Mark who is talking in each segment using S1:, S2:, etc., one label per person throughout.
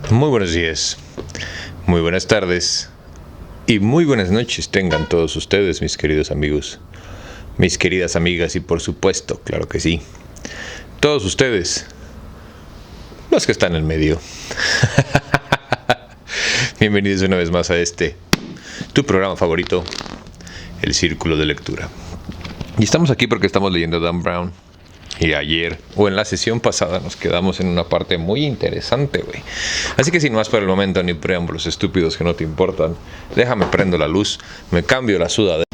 S1: Muy buenos días, muy buenas tardes y muy buenas noches tengan todos ustedes, mis queridos amigos, mis queridas amigas y por supuesto, claro que sí, todos ustedes, los que están en el medio. Bienvenidos una vez más a tu programa favorito, El Círculo de Lectura. Y estamos aquí porque estamos leyendo Dan Brown. Y ayer, o en la sesión pasada, nos quedamos en una parte muy interesante, güey. Así que sin más por el momento, ni preámbulos estúpidos que no te importan, déjame prendo la luz, me cambio la sudadera.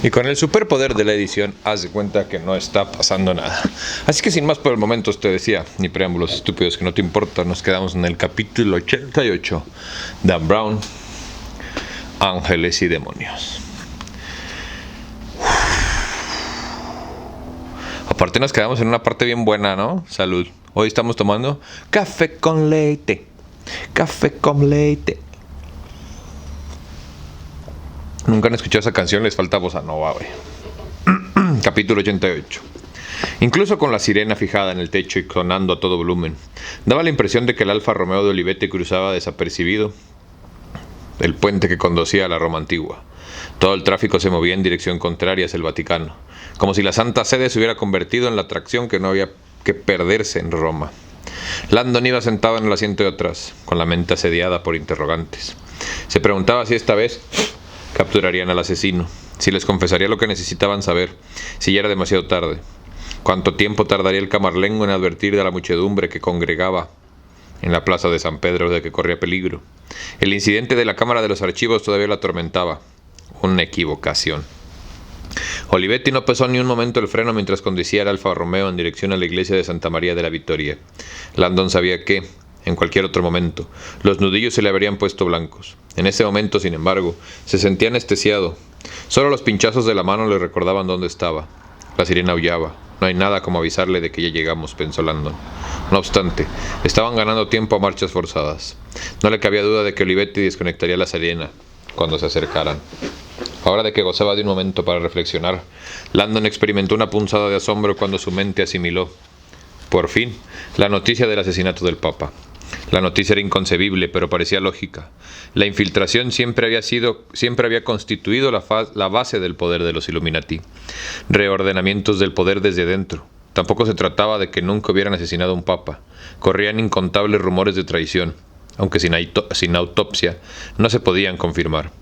S1: Y con el superpoder de la edición, haz de cuenta que no está pasando nada. Así que sin más por el momento, te decía, ni preámbulos estúpidos que no te importan, nos quedamos en el capítulo 88. Dan Brown, Ángeles y Demonios. Aparte nos quedamos en una parte bien buena, ¿no? Salud. Hoy estamos tomando café con leite. Café con leite. Nunca han escuchado esa canción, les falta bossa nova, güey. Capítulo 88. Incluso con la sirena fijada en el techo y sonando a todo volumen, daba la impresión de que el Alfa Romeo de Olivetti cruzaba desapercibido el puente que conducía a la Roma antigua. Todo el tráfico se movía en dirección contraria hacia el Vaticano, como si la Santa Sede se hubiera convertido en la atracción que no había que perderse en Roma. Landon iba sentado en el asiento de atrás, con la mente asediada por interrogantes. Se preguntaba si esta vez capturarían al asesino, si les confesaría lo que necesitaban saber, si ya era demasiado tarde. ¿Cuánto tiempo tardaría el camarlengo en advertir de la muchedumbre que congregaba en la plaza de San Pedro de que corría peligro? El incidente de la Cámara de los Archivos todavía lo atormentaba. Una equivocación. Olivetti no pesó ni un momento el freno mientras conducía el Alfa Romeo en dirección a la iglesia de Santa María de la Victoria. Landon sabía que, en cualquier otro momento, los nudillos se le habrían puesto blancos. En ese momento, sin embargo, se sentía anestesiado. Solo los pinchazos de la mano le recordaban dónde estaba. La sirena aullaba. No hay nada como avisarle de que ya llegamos, pensó Landon. No obstante, estaban ganando tiempo a marchas forzadas. No le cabía duda de que Olivetti desconectaría la sirena cuando se acercaran. Ahora de que gozaba de un momento para reflexionar, Landon experimentó una punzada de asombro cuando su mente asimiló, por fin, la noticia del asesinato del Papa. La noticia era inconcebible, pero parecía lógica. La infiltración siempre había constituido la base del poder de los Illuminati. Reordenamientos del poder desde dentro. Tampoco se trataba de que nunca hubieran asesinado a un papa. Corrían incontables rumores de traición, aunque sin autopsia no se podían confirmar.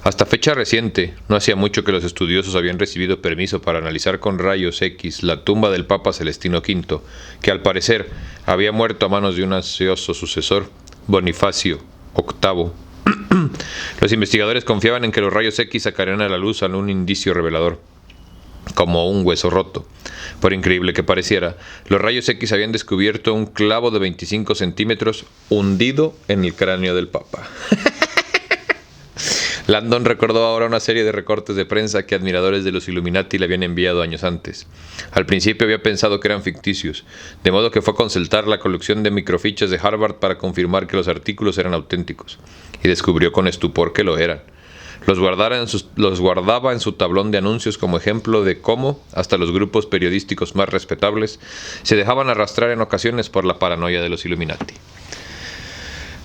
S1: Hasta fecha reciente, no hacía mucho que los estudiosos habían recibido permiso para analizar con rayos X la tumba del Papa Celestino V, que al parecer había muerto a manos de un ansioso sucesor, Bonifacio VIII. Los investigadores confiaban en que los rayos X sacarían a la luz algún indicio revelador, como un hueso roto. Por increíble que pareciera, los rayos X habían descubierto un clavo de 25 centímetros hundido en el cráneo del Papa. Landon recordó ahora una serie de recortes de prensa que admiradores de los Illuminati le habían enviado años antes. Al principio había pensado que eran ficticios, de modo que fue a consultar la colección de microfichas de Harvard para confirmar que los artículos eran auténticos, y descubrió con estupor que lo eran. Los guardaba en su tablón de anuncios como ejemplo de cómo, hasta los grupos periodísticos más respetables, se dejaban arrastrar en ocasiones por la paranoia de los Illuminati.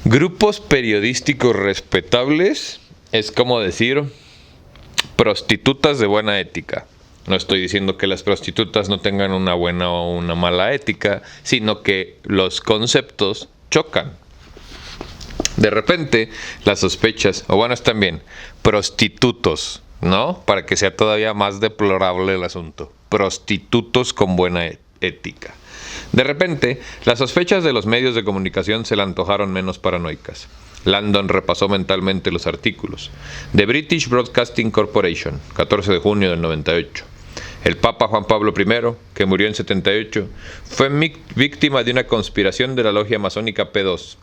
S1: Grupos periodísticos respetables es como decir prostitutas de buena ética. No estoy diciendo que las prostitutas no tengan una buena o una mala ética, sino que los conceptos chocan. De repente, las sospechas, o bueno, están bien, prostitutos, ¿no? Para que sea todavía más deplorable el asunto. Prostitutos con buena ética. De repente, las sospechas de los medios de comunicación se le antojaron menos paranoicas. Landon repasó mentalmente los artículos. The British Broadcasting Corporation, 14 de junio del 98. El Papa Juan Pablo I, que murió en 78, fue víctima de una conspiración de la logia masónica P2,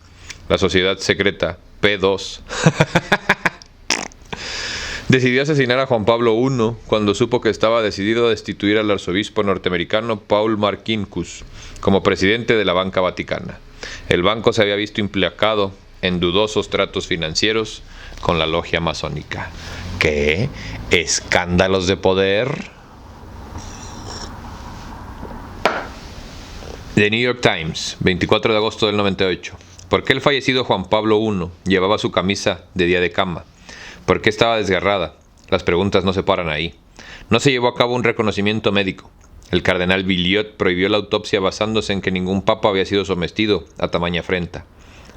S1: la sociedad secreta P2. Decidió asesinar a Juan Pablo I cuando supo que estaba decidido a destituir al arzobispo norteamericano Paul Marcinkus como presidente de la Banca Vaticana. El banco se había visto implicado en dudosos tratos financieros con la logia masónica. ¿Qué? ¿Escándalos de poder? The New York Times, 24 de agosto del 98. ¿Por qué el fallecido Juan Pablo I llevaba su camisa de día de cama? ¿Por qué estaba desgarrada? Las preguntas no se paran ahí. No se llevó a cabo un reconocimiento médico. El cardenal Billiot prohibió la autopsia basándose en que ningún papa había sido sometido a tamaña afrenta.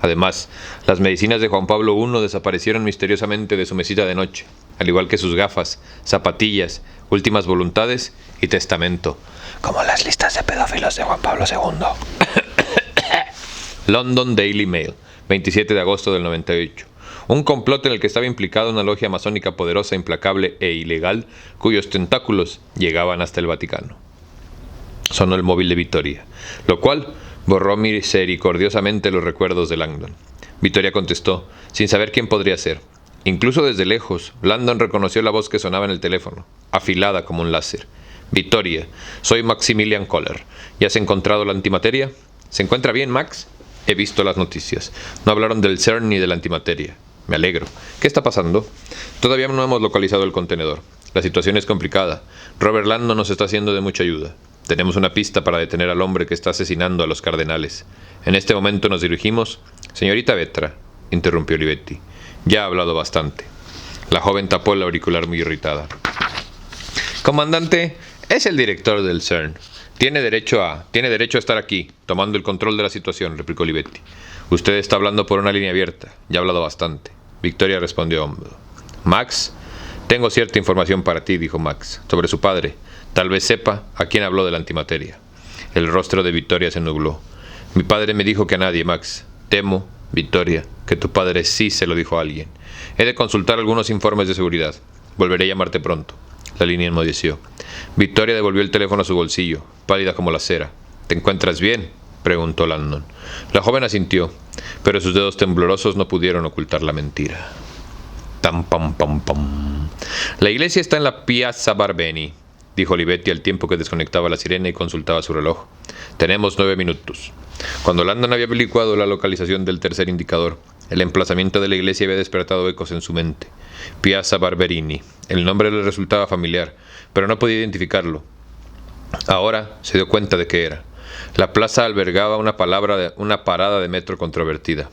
S1: Además, las medicinas de Juan Pablo I desaparecieron misteriosamente de su mesita de noche, al igual que sus gafas, zapatillas, últimas voluntades y testamento, como las listas de pedófilos de Juan Pablo II. London Daily Mail, 27 de agosto del 98. Un complot en el que estaba implicada una logia masónica poderosa, implacable e ilegal, cuyos tentáculos llegaban hasta el Vaticano. Sonó el móvil de Vittoria, lo cual borró misericordiosamente los recuerdos de Langdon. Vittoria contestó, sin saber quién podría ser. Incluso desde lejos, Langdon reconoció la voz que sonaba en el teléfono, afilada como un láser. Vittoria, soy Maximilian Kohler. ¿Ya has encontrado la antimateria? ¿Se encuentra bien, Max? He visto las noticias. No hablaron del CERN ni de la antimateria. Me alegro. ¿Qué está pasando? Todavía no hemos localizado el contenedor. La situación es complicada. Robert Langdon nos está haciendo de mucha ayuda. Tenemos una pista para detener al hombre que está asesinando a los cardenales. En este momento nos dirigimos... Señorita Vetra, interrumpió Olivetti. Ya ha hablado bastante. La joven tapó el auricular muy irritada. Comandante, es el director del CERN. Tiene derecho a estar aquí, tomando el control de la situación, replicó Olivetti. Usted está hablando por una línea abierta. Ya ha hablado bastante. Victoria respondió húmedo. Max, tengo cierta información para ti, dijo Max, sobre su padre. Tal vez sepa a quién habló de la antimateria. El rostro de Victoria se nubló. Mi padre me dijo que a nadie, Max. Temo, Victoria, que tu padre sí se lo dijo a alguien. He de consultar algunos informes de seguridad. Volveré a llamarte pronto. La línea enmudeció. Victoria devolvió el teléfono a su bolsillo, pálida como la cera. ¿Te encuentras bien?, preguntó Langdon. La joven asintió, pero sus dedos temblorosos no pudieron ocultar la mentira. Tam pam pam pam. La iglesia está en la Piazza Barbeni, dijo Olivetti al tiempo que desconectaba la sirena y consultaba su reloj. Tenemos 9 minutos. Cuando Langdon había averiguado la localización del tercer indicador, el emplazamiento de la iglesia había despertado ecos en su mente. Piazza Barberini. El nombre le resultaba familiar, pero no podía identificarlo. Ahora se dio cuenta de qué era. La plaza albergaba una parada de metro controvertida.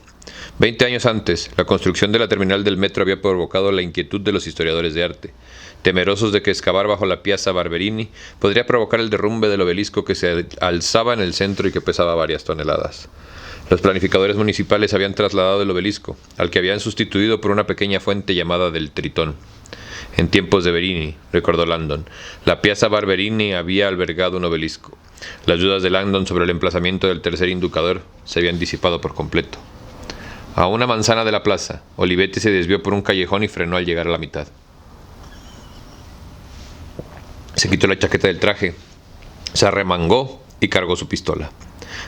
S1: 20 años antes, la construcción de la terminal del metro había provocado la inquietud de los historiadores de arte, temerosos de que excavar bajo la Piazza Barberini podría provocar el derrumbe del obelisco que se alzaba en el centro y que pesaba varias toneladas. Los planificadores municipales habían trasladado el obelisco, al que habían sustituido por una pequeña fuente llamada del Tritón. En tiempos de Verini, recordó Langdon, la Piazza Barberini había albergado un obelisco. Las dudas de Langdon sobre el emplazamiento del tercer indicador se habían disipado por completo. A una manzana de la plaza, Olivetti se desvió por un callejón y frenó al llegar a la mitad. Se quitó la chaqueta del traje, se arremangó y cargó su pistola.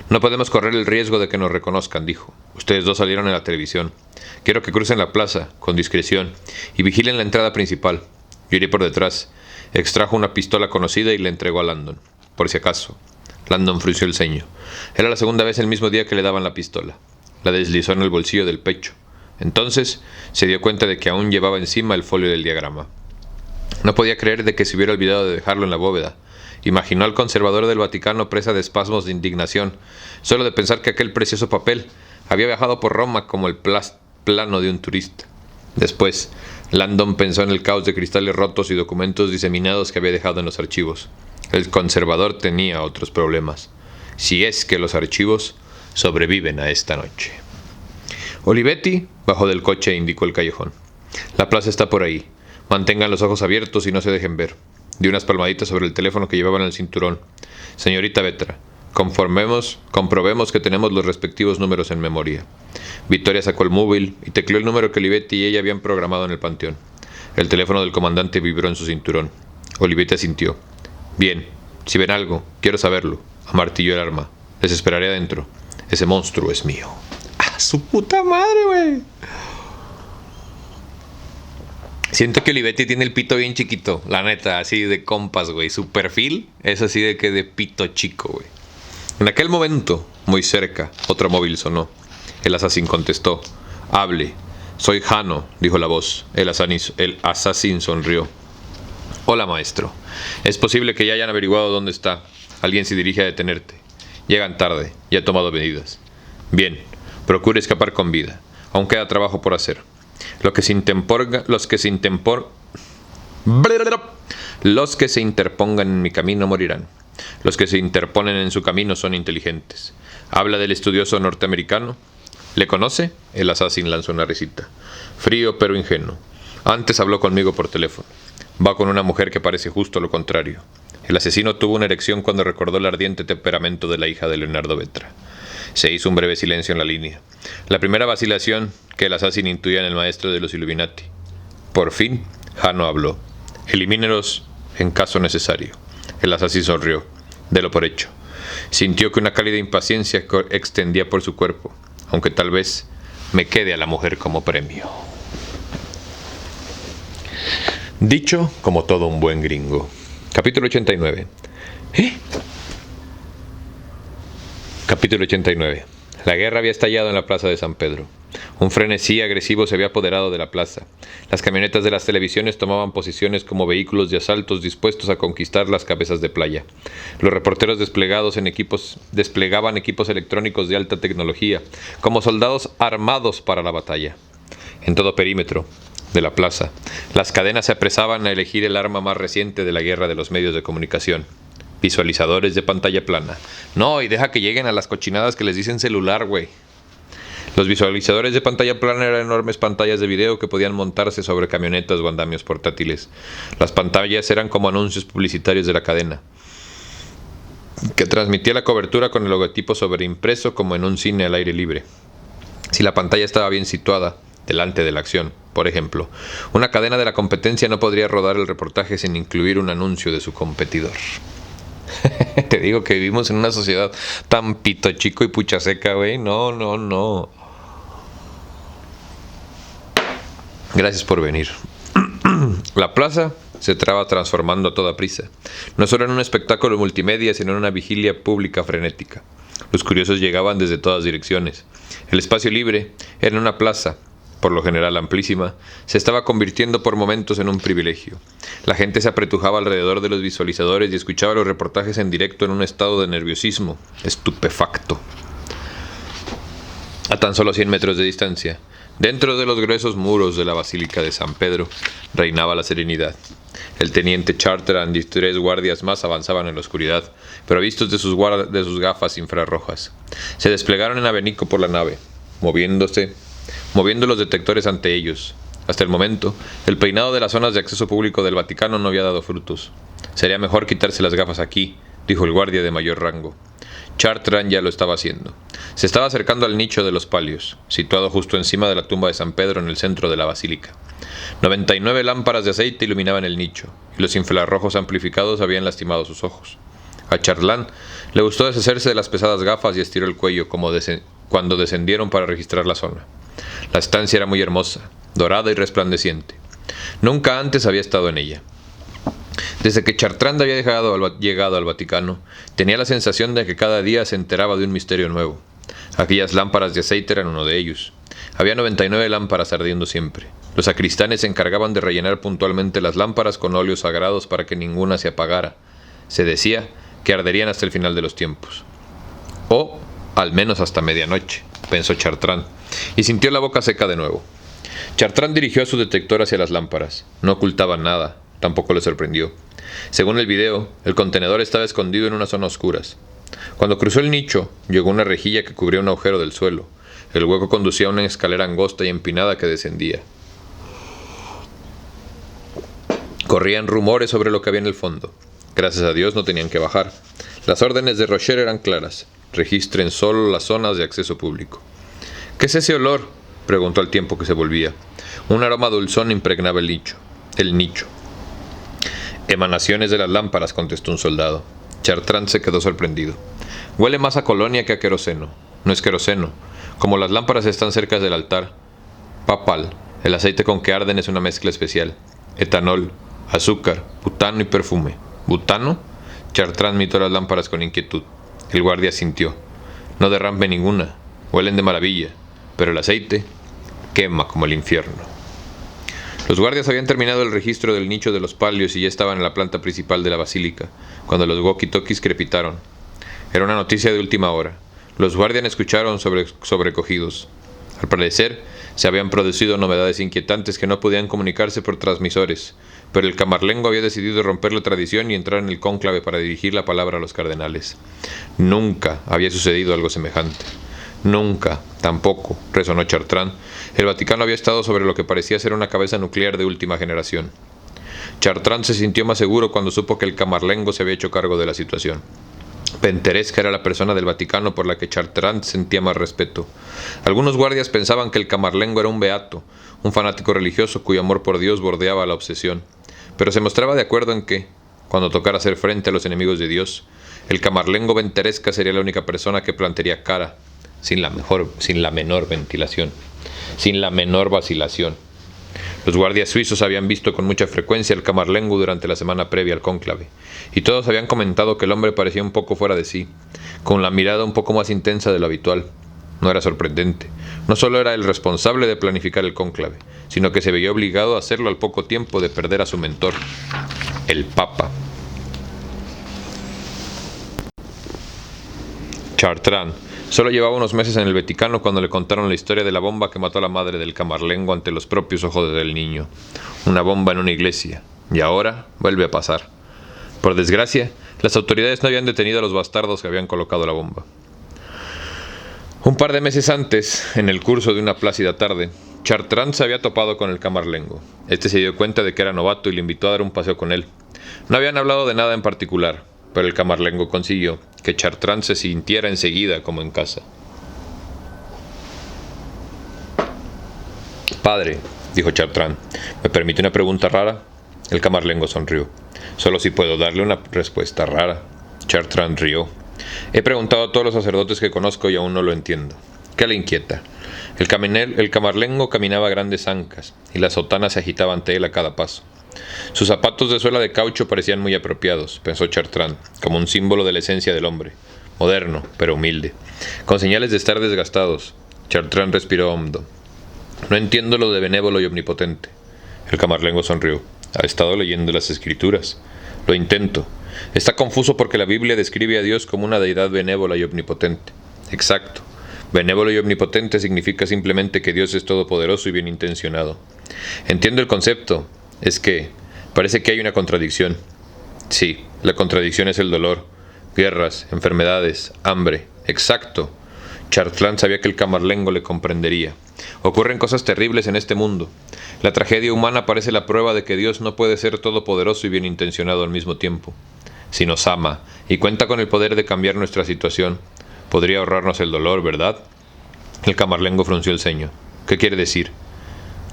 S1: No podemos correr el riesgo de que nos reconozcan, dijo. Ustedes dos salieron en la televisión. Quiero que crucen la plaza, con discreción, y vigilen la entrada principal. Yo iré por detrás. Extrajo una pistola conocida y la entregó a Langdon. Por si acaso. Langdon frunció el ceño. Era la segunda vez el mismo día que le daban la pistola. La deslizó en el bolsillo del pecho. Entonces se dio cuenta de que aún llevaba encima el folio del diagrama. No podía creer de que se hubiera olvidado de dejarlo en la bóveda. Imaginó al conservador del Vaticano presa de espasmos de indignación, solo de pensar que aquel precioso papel había viajado por Roma como el plano de un turista. Después, Langdon pensó en el caos de cristales rotos y documentos diseminados que había dejado en los archivos. El conservador tenía otros problemas. Si es que los archivos sobreviven a esta noche. Olivetti bajó del coche e indicó el callejón. La plaza está por ahí. Mantengan los ojos abiertos y no se dejen ver. Dio unas palmaditas sobre el teléfono que llevaba en el cinturón. Señorita Vetra, comprobemos que tenemos los respectivos números en memoria. Victoria sacó el móvil y tecleó el número que Olivetti y ella habían programado en el panteón. El teléfono del comandante vibró en su cinturón. Olivetti asintió. Bien, si ven algo, quiero saberlo. Amartilló el arma. Les esperaré adentro. Ese monstruo es mío. ¡Ah, su puta madre, güey! Siento que Olivetti tiene el pito bien chiquito, la neta, así de compas, güey. Su perfil es así de que de pito chico, güey. En aquel momento, muy cerca, otro móvil sonó. El asesino contestó. Hable. Soy Jano, dijo la voz. El asesino sonrió. Hola, maestro. Es posible que ya hayan averiguado dónde está. Alguien se dirige a detenerte. Llegan tarde. Ya he tomado medidas. Bien. Procure escapar con vida. Aún queda trabajo por hacer. Los que se interpongan en mi camino morirán. Los que se interponen en su camino son inteligentes. Habla del estudioso norteamericano. ¿Le conoce? El asesino lanzó una risita. Frío pero ingenuo. Antes habló conmigo por teléfono. Va con una mujer que parece justo lo contrario. El asesino tuvo una erección cuando recordó el ardiente temperamento de la hija de Leonardo Vetra. Se hizo un breve silencio en la línea. La primera vacilación que el asesino intuía en el maestro de los Illuminati. Por fin, Jano habló. Elimínelos en caso necesario. El asesino sonrió. Délo por hecho. Sintió que una cálida impaciencia extendía por su cuerpo, aunque tal vez me quede a la mujer como premio. Dicho como todo un buen gringo. Capítulo 89. Capítulo 89. La guerra había estallado en la plaza de San Pedro. Un frenesí agresivo se había apoderado de la plaza. Las camionetas de las televisiones tomaban posiciones como vehículos de asaltos dispuestos a conquistar las cabezas de playa. Los reporteros desplegaban equipos electrónicos de alta tecnología, como soldados armados para la batalla. En todo perímetro de la plaza, las cadenas se apresaban a elegir el arma más reciente de la guerra de los medios de comunicación. Visualizadores de pantalla plana. No, y deja que lleguen a las cochinadas que les dicen celular, güey. Los visualizadores de pantalla plana eran enormes pantallas de video que podían montarse sobre camionetas o andamios portátiles. Las pantallas eran como anuncios publicitarios de la cadena, que transmitía la cobertura con el logotipo sobreimpreso como en un cine al aire libre. Si la pantalla estaba bien situada, delante de la acción, por ejemplo, una cadena de la competencia no podría rodar el reportaje sin incluir un anuncio de su competidor. Te digo que vivimos en una sociedad tan pito chico y pucha seca, güey. No. Gracias por venir. La plaza se estaba transformando a toda prisa. No solo en un espectáculo multimedia, sino en una vigilia pública frenética. Los curiosos llegaban desde todas direcciones. El espacio libre era una plaza, por lo general amplísima, se estaba convirtiendo por momentos en un privilegio. La gente se apretujaba alrededor de los visualizadores y escuchaba los reportajes en directo en un estado de nerviosismo estupefacto. A tan solo 100 metros de distancia, dentro de los gruesos muros de la Basílica de San Pedro, reinaba la serenidad. El teniente Chartrand y 3 guardias más avanzaban en la oscuridad, pero vistos de sus gafas infrarrojas. Se desplegaron en abanico por la nave, moviendo los detectores ante ellos. Hasta el momento, el peinado de las zonas de acceso público del Vaticano no había dado frutos. Sería mejor quitarse las gafas aquí, dijo el guardia de mayor rango. Chartrand ya lo estaba haciendo. Se estaba acercando al nicho de los palios, situado justo encima de la tumba de San Pedro en el centro de la basílica. 99 lámparas de aceite iluminaban el nicho, y los infrarrojos amplificados habían lastimado sus ojos. A Chartrand le gustó deshacerse de las pesadas gafas y estiró el cuello cuando descendieron para registrar la zona. La estancia era muy hermosa, dorada y resplandeciente. Nunca antes había estado en ella. Desde que Chartrand había llegado al Vaticano, tenía la sensación de que cada día se enteraba de un misterio nuevo. Aquellas lámparas de aceite eran uno de ellos. Había 99 lámparas ardiendo siempre. Los sacristanes se encargaban de rellenar puntualmente las lámparas con óleos sagrados para que ninguna se apagara. Se decía que arderían hasta el final de los tiempos. O, al menos hasta medianoche, pensó Chartrand, y sintió la boca seca de nuevo. Chartrand dirigió su detector hacia las lámparas. No ocultaban nada, tampoco le sorprendió. Según el video, el contenedor estaba escondido en una zona oscura. Cuando cruzó el nicho, llegó una rejilla que cubría un agujero del suelo. El hueco conducía a una escalera angosta y empinada que descendía. Corrían rumores sobre lo que había en el fondo. Gracias a Dios no tenían que bajar. Las órdenes de Rocher eran claras. Registren solo las zonas de acceso público. ¿Qué es ese olor?, preguntó al tiempo que se volvía. Un aroma dulzón impregnaba el nicho. Emanaciones de las lámparas, contestó un soldado. Chartrand se quedó sorprendido. Huele más a colonia que a queroseno. No es queroseno. Como las lámparas están cerca del altar papal, el aceite con que arden es una mezcla especial. Etanol, azúcar, butano y perfume. ¿Butano? Chartrand miró las lámparas con inquietud. El guardia asintió. No derrame ninguna. Huelen de maravilla. Pero el aceite quema como el infierno. Los guardias habían terminado el registro del nicho de los palios y ya estaban en la planta principal de la basílica, cuando los walkie-talkies crepitaron. Era una noticia de última hora. Los guardias escucharon sobrecogidos. Al parecer, se habían producido novedades inquietantes que no podían comunicarse por transmisores, pero el camarlengo había decidido romper la tradición y entrar en el cónclave para dirigir la palabra a los cardenales. Nunca había sucedido algo semejante. Nunca, tampoco, resonó Chartrand, el Vaticano había estado sobre lo que parecía ser una cabeza nuclear de última generación. Chartrand se sintió más seguro cuando supo que el camarlengo se había hecho cargo de la situación. Penteresca era la persona del Vaticano por la que Chartrand sentía más respeto. Algunos guardias pensaban que el camarlengo era un beato, un fanático religioso cuyo amor por Dios bordeaba la obsesión, pero se mostraba de acuerdo en que, cuando tocara hacer frente a los enemigos de Dios, el camarlengo Penteresca sería la única persona que plantearía cara, sin la menor ventilación, sin la menor vacilación. Los guardias suizos habían visto con mucha frecuencia al camarlengo durante la semana previa al cónclave, y todos habían comentado que el hombre parecía un poco fuera de sí, con la mirada un poco más intensa de lo habitual. No era sorprendente. No solo era el responsable de planificar el cónclave, sino que se veía obligado a hacerlo al poco tiempo de perder a su mentor, el Papa. Chartrand solo llevaba unos meses en el Vaticano cuando le contaron la historia de la bomba que mató a la madre del camarlengo ante los propios ojos del niño. Una bomba en una iglesia. Y ahora vuelve a pasar. Por desgracia, las autoridades no habían detenido a los bastardos que habían colocado la bomba. Un par de meses antes, en el curso de una plácida tarde, Chartrand se había topado con el camarlengo. Este se dio cuenta de que era novato y le invitó a dar un paseo con él. No habían hablado de nada en particular, pero el camarlengo consiguió que Chartrand se sintiera enseguida como en casa. «Padre», dijo Chartrand, «¿me permite una pregunta rara?» El camarlengo sonrió. «Solo si puedo darle una respuesta rara». Chartrand rió. «He preguntado a todos los sacerdotes que conozco y aún no lo entiendo. ¿Qué le inquieta?» El camarlengo caminaba a grandes ancas, y la sotana se agitaba ante él a cada paso. Sus zapatos de suela de caucho parecían muy apropiados, pensó Chartrand, como un símbolo de la esencia del hombre, moderno, pero humilde, con señales de estar desgastados. Chartrand respiró hondo. «No entiendo lo de benévolo y omnipotente». El camarlengo sonrió. «¿Ha estado leyendo las Escrituras?» «Lo intento. Está confuso porque la Biblia describe a Dios como una deidad benévola y omnipotente». «Exacto. Benévolo y omnipotente significa simplemente que Dios es todopoderoso y bien intencionado. Entiendo el concepto. Es que parece que hay una contradicción». «Sí, la contradicción es el dolor. Guerras, enfermedades, hambre». «Exacto». Chartrand sabía que el camarlengo le comprendería. «Ocurren cosas terribles en este mundo. La tragedia humana parece la prueba de que Dios no puede ser todopoderoso y bien intencionado al mismo tiempo. Si nos ama y cuenta con el poder de cambiar nuestra situación, podría ahorrarnos el dolor, ¿verdad?» El camarlengo frunció el ceño. «¿Qué quiere decir?»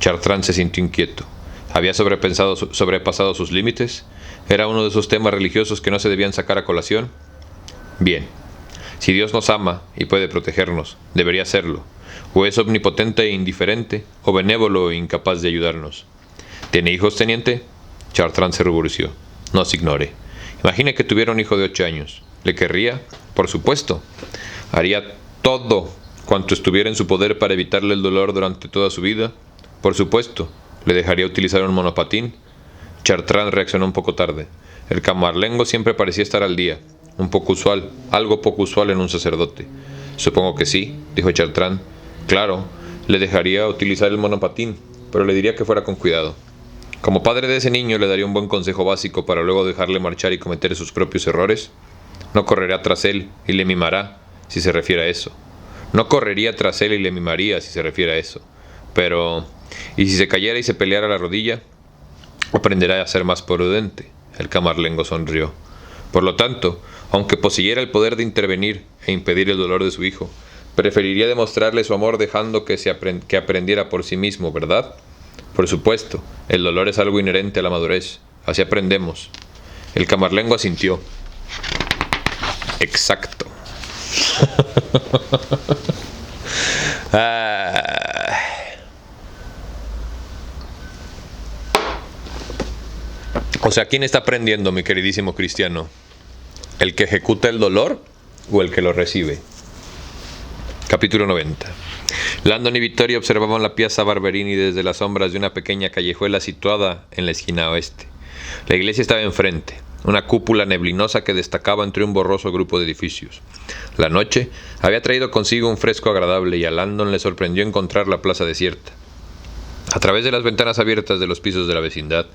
S1: Chartrand se sintió inquieto. ¿Había sobrepasado sus límites? ¿Era uno de esos temas religiosos que no se debían sacar a colación? Bien. Si Dios nos ama y puede protegernos, debería serlo. O es omnipotente e indiferente, o benévolo e incapaz de ayudarnos. ¿Tiene hijos, teniente?» Chartrand se ruboreció. «No se ignore. Imagine que tuviera un hijo de 8 años. ¿Le querría? Por supuesto. ¿Haría todo cuanto estuviera en su poder para evitarle el dolor durante toda su vida? Por supuesto. ¿Le dejaría utilizar un monopatín?» Chartrand reaccionó un poco tarde. El camarlengo siempre parecía estar al día. Algo poco usual en un sacerdote. «Supongo que sí», dijo Chartrand. «Claro, le dejaría utilizar el monopatín, pero le diría que fuera con cuidado. Como padre de ese niño le daría un buen consejo básico para luego dejarle marchar y cometer sus propios errores. No correrá tras él y le mimará, si se refiere a eso. No correría tras él y le mimaría, si se refiere a eso. Pero, ¿y si se cayera y se peleara la rodilla? Aprenderá a ser más prudente». El camarlengo sonrió. «Por lo tanto, aunque poseyera el poder de intervenir e impedir el dolor de su hijo, preferiría demostrarle su amor dejando que aprendiera por sí mismo, ¿verdad?» «Por supuesto, el dolor es algo inherente a la madurez. Así aprendemos. El camarlengo asintió. Exacto. O sea, ¿quién está aprendiendo, mi queridísimo cristiano? ¿El que ejecuta el dolor o el que lo recibe? Capítulo 90. Landon y Vittoria observaban la Piazza Barberini desde las sombras de una pequeña callejuela situada en la esquina oeste. La iglesia estaba enfrente, una cúpula neblinosa que destacaba entre un borroso grupo de edificios. La noche había traído consigo un fresco agradable y a Landon le sorprendió encontrar la plaza desierta. A través de las ventanas abiertas de los pisos de la vecindad,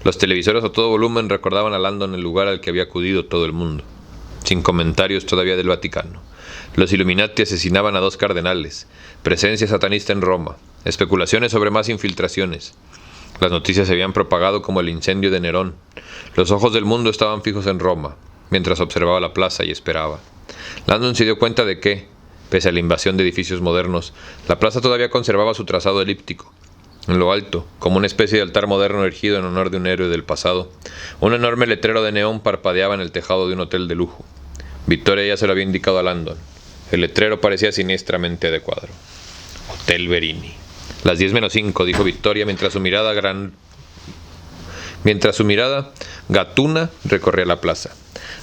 S1: los televisores a todo volumen recordaban a Landon el lugar al que había acudido todo el mundo. Sin comentarios todavía del Vaticano. Los Illuminati asesinaban a 2 cardenales, presencia satanista en Roma, especulaciones sobre más infiltraciones. Las noticias se habían propagado como el incendio de Nerón. Los ojos del mundo estaban fijos en Roma, mientras observaba la plaza y esperaba. Landon se dio cuenta de que, pese a la invasión de edificios modernos, la plaza todavía conservaba su trazado elíptico. En lo alto, como una especie de altar moderno erigido en honor de un héroe del pasado, un enorme letrero de neón parpadeaba en el tejado de un hotel de lujo. Vittoria ya se lo había indicado a Landon. El letrero parecía siniestramente adecuado. Hotel Verini. Las 10:05, dijo Vittoria mientras su mirada gatuna recorría la plaza.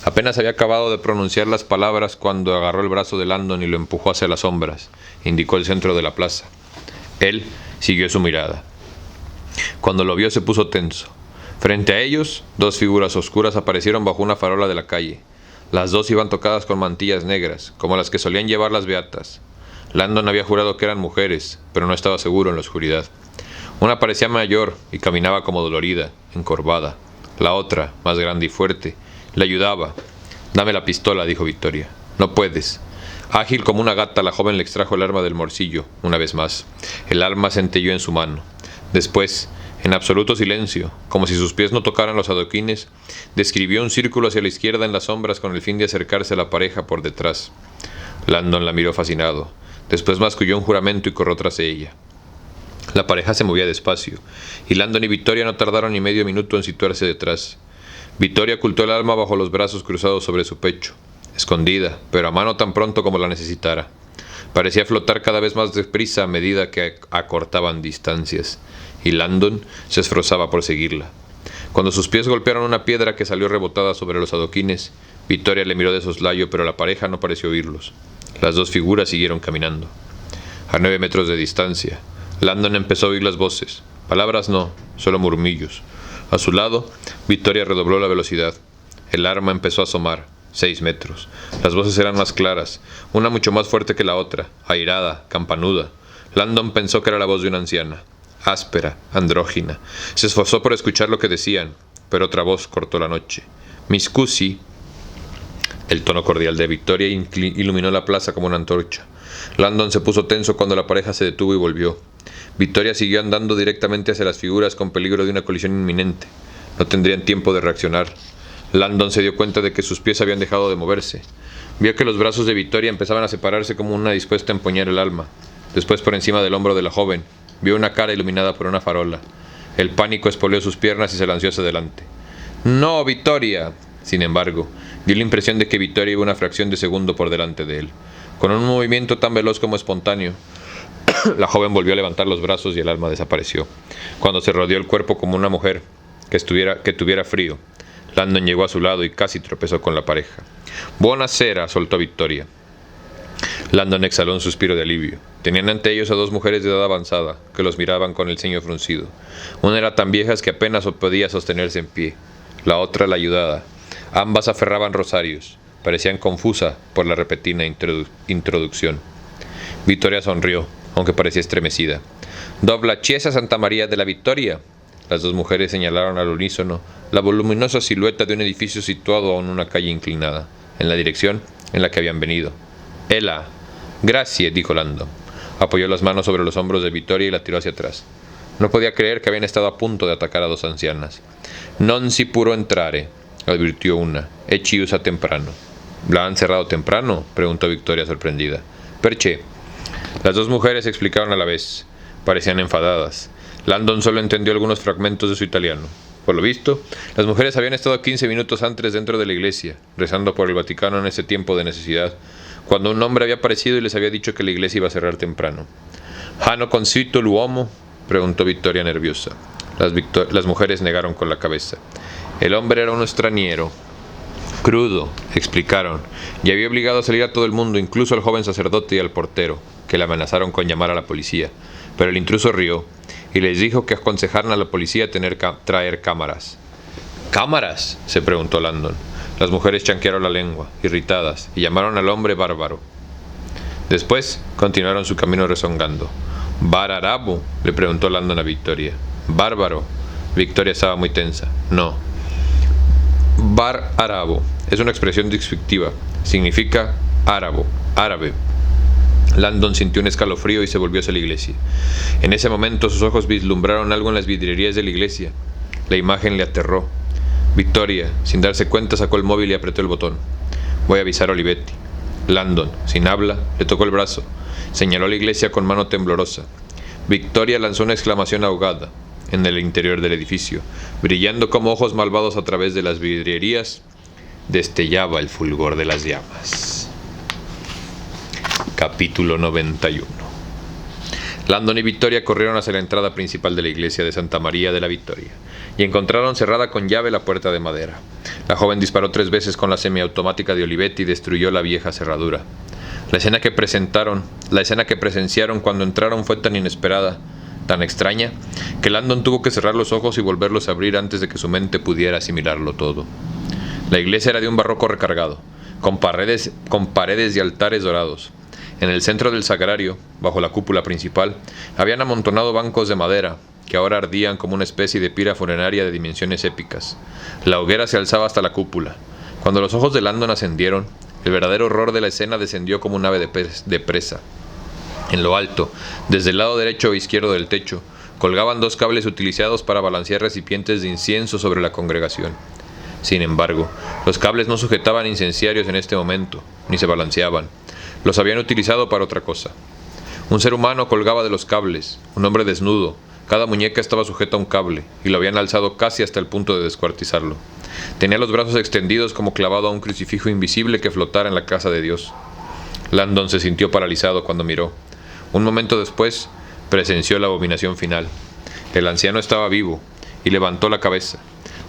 S1: Apenas había acabado de pronunciar las palabras cuando agarró el brazo de Landon y lo empujó hacia las sombras. Indicó el centro de la plaza. Él siguió su mirada. Cuando lo vio se puso tenso. Frente a ellos, 2 figuras oscuras aparecieron bajo una farola de la calle. Las 2 iban tocadas con mantillas negras, como las que solían llevar las beatas. Landon había jurado que eran mujeres, pero no estaba seguro en la oscuridad. Una parecía mayor y caminaba como dolorida, encorvada. La otra, más grande y fuerte, le ayudaba. «Dame la pistola», dijo Vittoria. «No puedes». Ágil como una gata, la joven le extrajo el arma del morcillo, una vez más. El arma centelló en su mano. Después, en absoluto silencio, como si sus pies no tocaran los adoquines, describió un círculo hacia la izquierda en las sombras con el fin de acercarse a la pareja por detrás. Landon la miró fascinado. Después masculló un juramento y corrió tras ella. La pareja se movía despacio, y Landon y Vittoria no tardaron ni medio minuto en situarse detrás. Vittoria ocultó el arma bajo los brazos cruzados sobre su pecho, escondida, pero a mano tan pronto como la necesitara. Parecía flotar cada vez más deprisa a medida que acortaban distancias, y Landon se esforzaba por seguirla. Cuando sus pies golpearon una piedra que salió rebotada sobre los adoquines, Vittoria le miró de soslayo, pero la pareja no pareció oírlos. Las 2 figuras siguieron caminando. A 9 metros de distancia, Landon empezó a oír las voces. Palabras no, solo murmullos. A su lado, Vittoria redobló la velocidad. El arma empezó a asomar. 6 metros. Las voces eran más claras, una mucho más fuerte que la otra, airada, campanuda. Landon pensó que era la voz de una anciana, áspera, andrógina. Se esforzó por escuchar lo que decían, pero otra voz cortó la noche. «Mi scusi». El tono cordial de Vittoria iluminó la plaza como una antorcha. Landon se puso tenso cuando la pareja se detuvo y volvió. Vittoria siguió andando directamente hacia las figuras con peligro de una colisión inminente. No tendrían tiempo de reaccionar. Landon se dio cuenta de que sus pies habían dejado de moverse. Vio que los brazos de Vittoria empezaban a separarse como una dispuesta a empuñar el alma. Después, por encima del hombro de la joven, vio una cara iluminada por una farola. El pánico espoleó sus piernas y se lanzó hacia adelante. «¡No, Vittoria!». Sin embargo, dio la impresión de que Vittoria iba una fracción de segundo por delante de él. Con un movimiento tan veloz como espontáneo, la joven volvió a levantar los brazos y el alma desapareció. Cuando se rodeó el cuerpo como una mujer que tuviera frío, Landon llegó a su lado y casi tropezó con la pareja. «Buonasera», soltó Vittoria. Landon exhaló un suspiro de alivio. Tenían ante ellos a 2 mujeres de edad avanzada, que los miraban con el ceño fruncido. Una era tan vieja que apenas podía sostenerse en pie. La otra la ayudaba. Ambas aferraban rosarios. Parecían confusas por la repentina introducción. Vittoria sonrió, aunque parecía estremecida. «Dobla Chiesa Santa María de la Vittoria». Las 2 mujeres señalaron al unísono la voluminosa silueta de un edificio situado en una calle inclinada, en la dirección en la que habían venido. «Ella». «Grazie», dijo Landon. Apoyó las manos sobre los hombros de Vittoria y la tiró hacia atrás. No podía creer que habían estado a punto de atacar a 2 ancianas. «Non si può entrare», advirtió una. «E chiusa temprano». «¿La han cerrado temprano?», preguntó Vittoria sorprendida. «Perché?». Las 2 mujeres explicaron a la vez. Parecían enfadadas. Landon solo entendió algunos fragmentos de su italiano. Por lo visto, las mujeres habían estado 15 minutos antes dentro de la iglesia, rezando por el Vaticano en ese tiempo de necesidad, cuando un hombre había aparecido y les había dicho que la iglesia iba a cerrar temprano. «¿Hanno consito l'uomo?», preguntó Victoria nerviosa. Las mujeres negaron con la cabeza. El hombre era un extranjero. Crudo, explicaron, y había obligado a salir a todo el mundo, incluso al joven sacerdote y al portero, que le amenazaron con llamar a la policía. Pero el intruso rió y les dijo que aconsejaran a la policía traer cámaras. ¿Cámaras?, se preguntó Landon. Las mujeres chanquearon la lengua, irritadas, y llamaron al hombre bárbaro. Después continuaron su camino rezongando. «¿Bar Arabo?», le preguntó Landon a Victoria. «Bárbaro». Victoria estaba muy tensa. «No. Bar Arabo es una expresión descriptiva. Significa árabe. Landon sintió un escalofrío y se volvió hacia la iglesia. En ese momento sus ojos vislumbraron algo en las vidrierías de la iglesia. La imagen le aterró. Victoria, sin darse cuenta, sacó el móvil y apretó el botón. «Voy a avisar a Olivetti». Landon, sin habla, le tocó el brazo. Señaló a la iglesia con mano temblorosa. Victoria lanzó una exclamación ahogada. En el interior del edificio, brillando como ojos malvados a través de las vidrierías, destellaba el fulgor de las llamas. Capítulo 91. Landon y Victoria corrieron hacia la entrada principal de la iglesia de Santa María de la Victoria y encontraron cerrada con llave la puerta de madera. La joven disparó 3 veces con la semiautomática de Olivetti y destruyó la vieja cerradura. La escena que presenciaron cuando entraron fue tan inesperada, tan extraña, que Landon tuvo que cerrar los ojos y volverlos a abrir antes de que su mente pudiera asimilarlo todo. La iglesia era de un barroco recargado, con paredes y altares dorados. En el centro del sagrario, bajo la cúpula principal, habían amontonado bancos de madera, que ahora ardían como una especie de pira funeraria de dimensiones épicas. La hoguera se alzaba hasta la cúpula. Cuando los ojos de Landon ascendieron, el verdadero horror de la escena descendió como un ave de presa. En lo alto, desde el lado derecho e izquierdo del techo, colgaban 2 cables utilizados para balancear recipientes de incienso sobre la congregación. Sin embargo, los cables no sujetaban incenciarios en este momento, ni se balanceaban. Los habían utilizado para otra cosa. Un ser humano colgaba de los cables, un hombre desnudo. Cada muñeca estaba sujeta a un cable, y lo habían alzado casi hasta el punto de descuartizarlo. Tenía los brazos extendidos como clavado a un crucifijo invisible que flotara en la casa de Dios. Landon se sintió paralizado cuando miró. Un momento después, presenció la abominación final. El anciano estaba vivo y levantó la cabeza.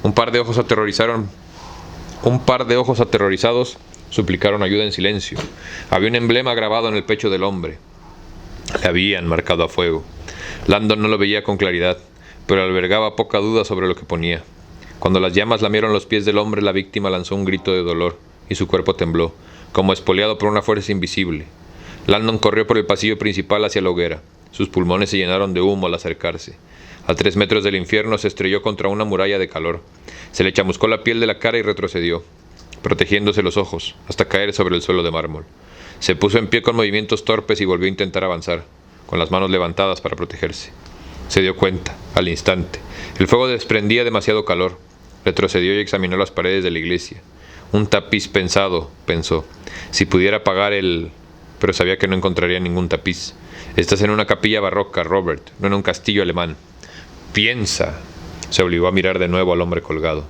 S1: Un par de ojos aterrorizados suplicaron ayuda en silencio. Había un emblema grabado en el pecho del hombre. Le habían marcado a fuego. Landon no lo veía con claridad, pero albergaba poca duda sobre lo que ponía. Cuando las llamas lamieron los pies del hombre, la víctima lanzó un grito de dolor y su cuerpo tembló, como espoleado por una fuerza invisible. Landon corrió por el pasillo principal hacia la hoguera. Sus pulmones se llenaron de humo al acercarse. A 3 metros del infierno se estrelló contra una muralla de calor. Se le chamuscó la piel de la cara y retrocedió, protegiéndose los ojos, hasta caer sobre el suelo de mármol. Se puso en pie con movimientos torpes y volvió a intentar avanzar, con las manos levantadas para protegerse. Se dio cuenta, al instante. El fuego desprendía demasiado calor. Retrocedió y examinó las paredes de la iglesia. Un tapiz pensó. Si pudiera apagar el... Pero sabía que no encontraría ningún tapiz. Estás en una capilla barroca, Robert, no en un castillo alemán. Piensa. Se obligó a mirar de nuevo al hombre colgado.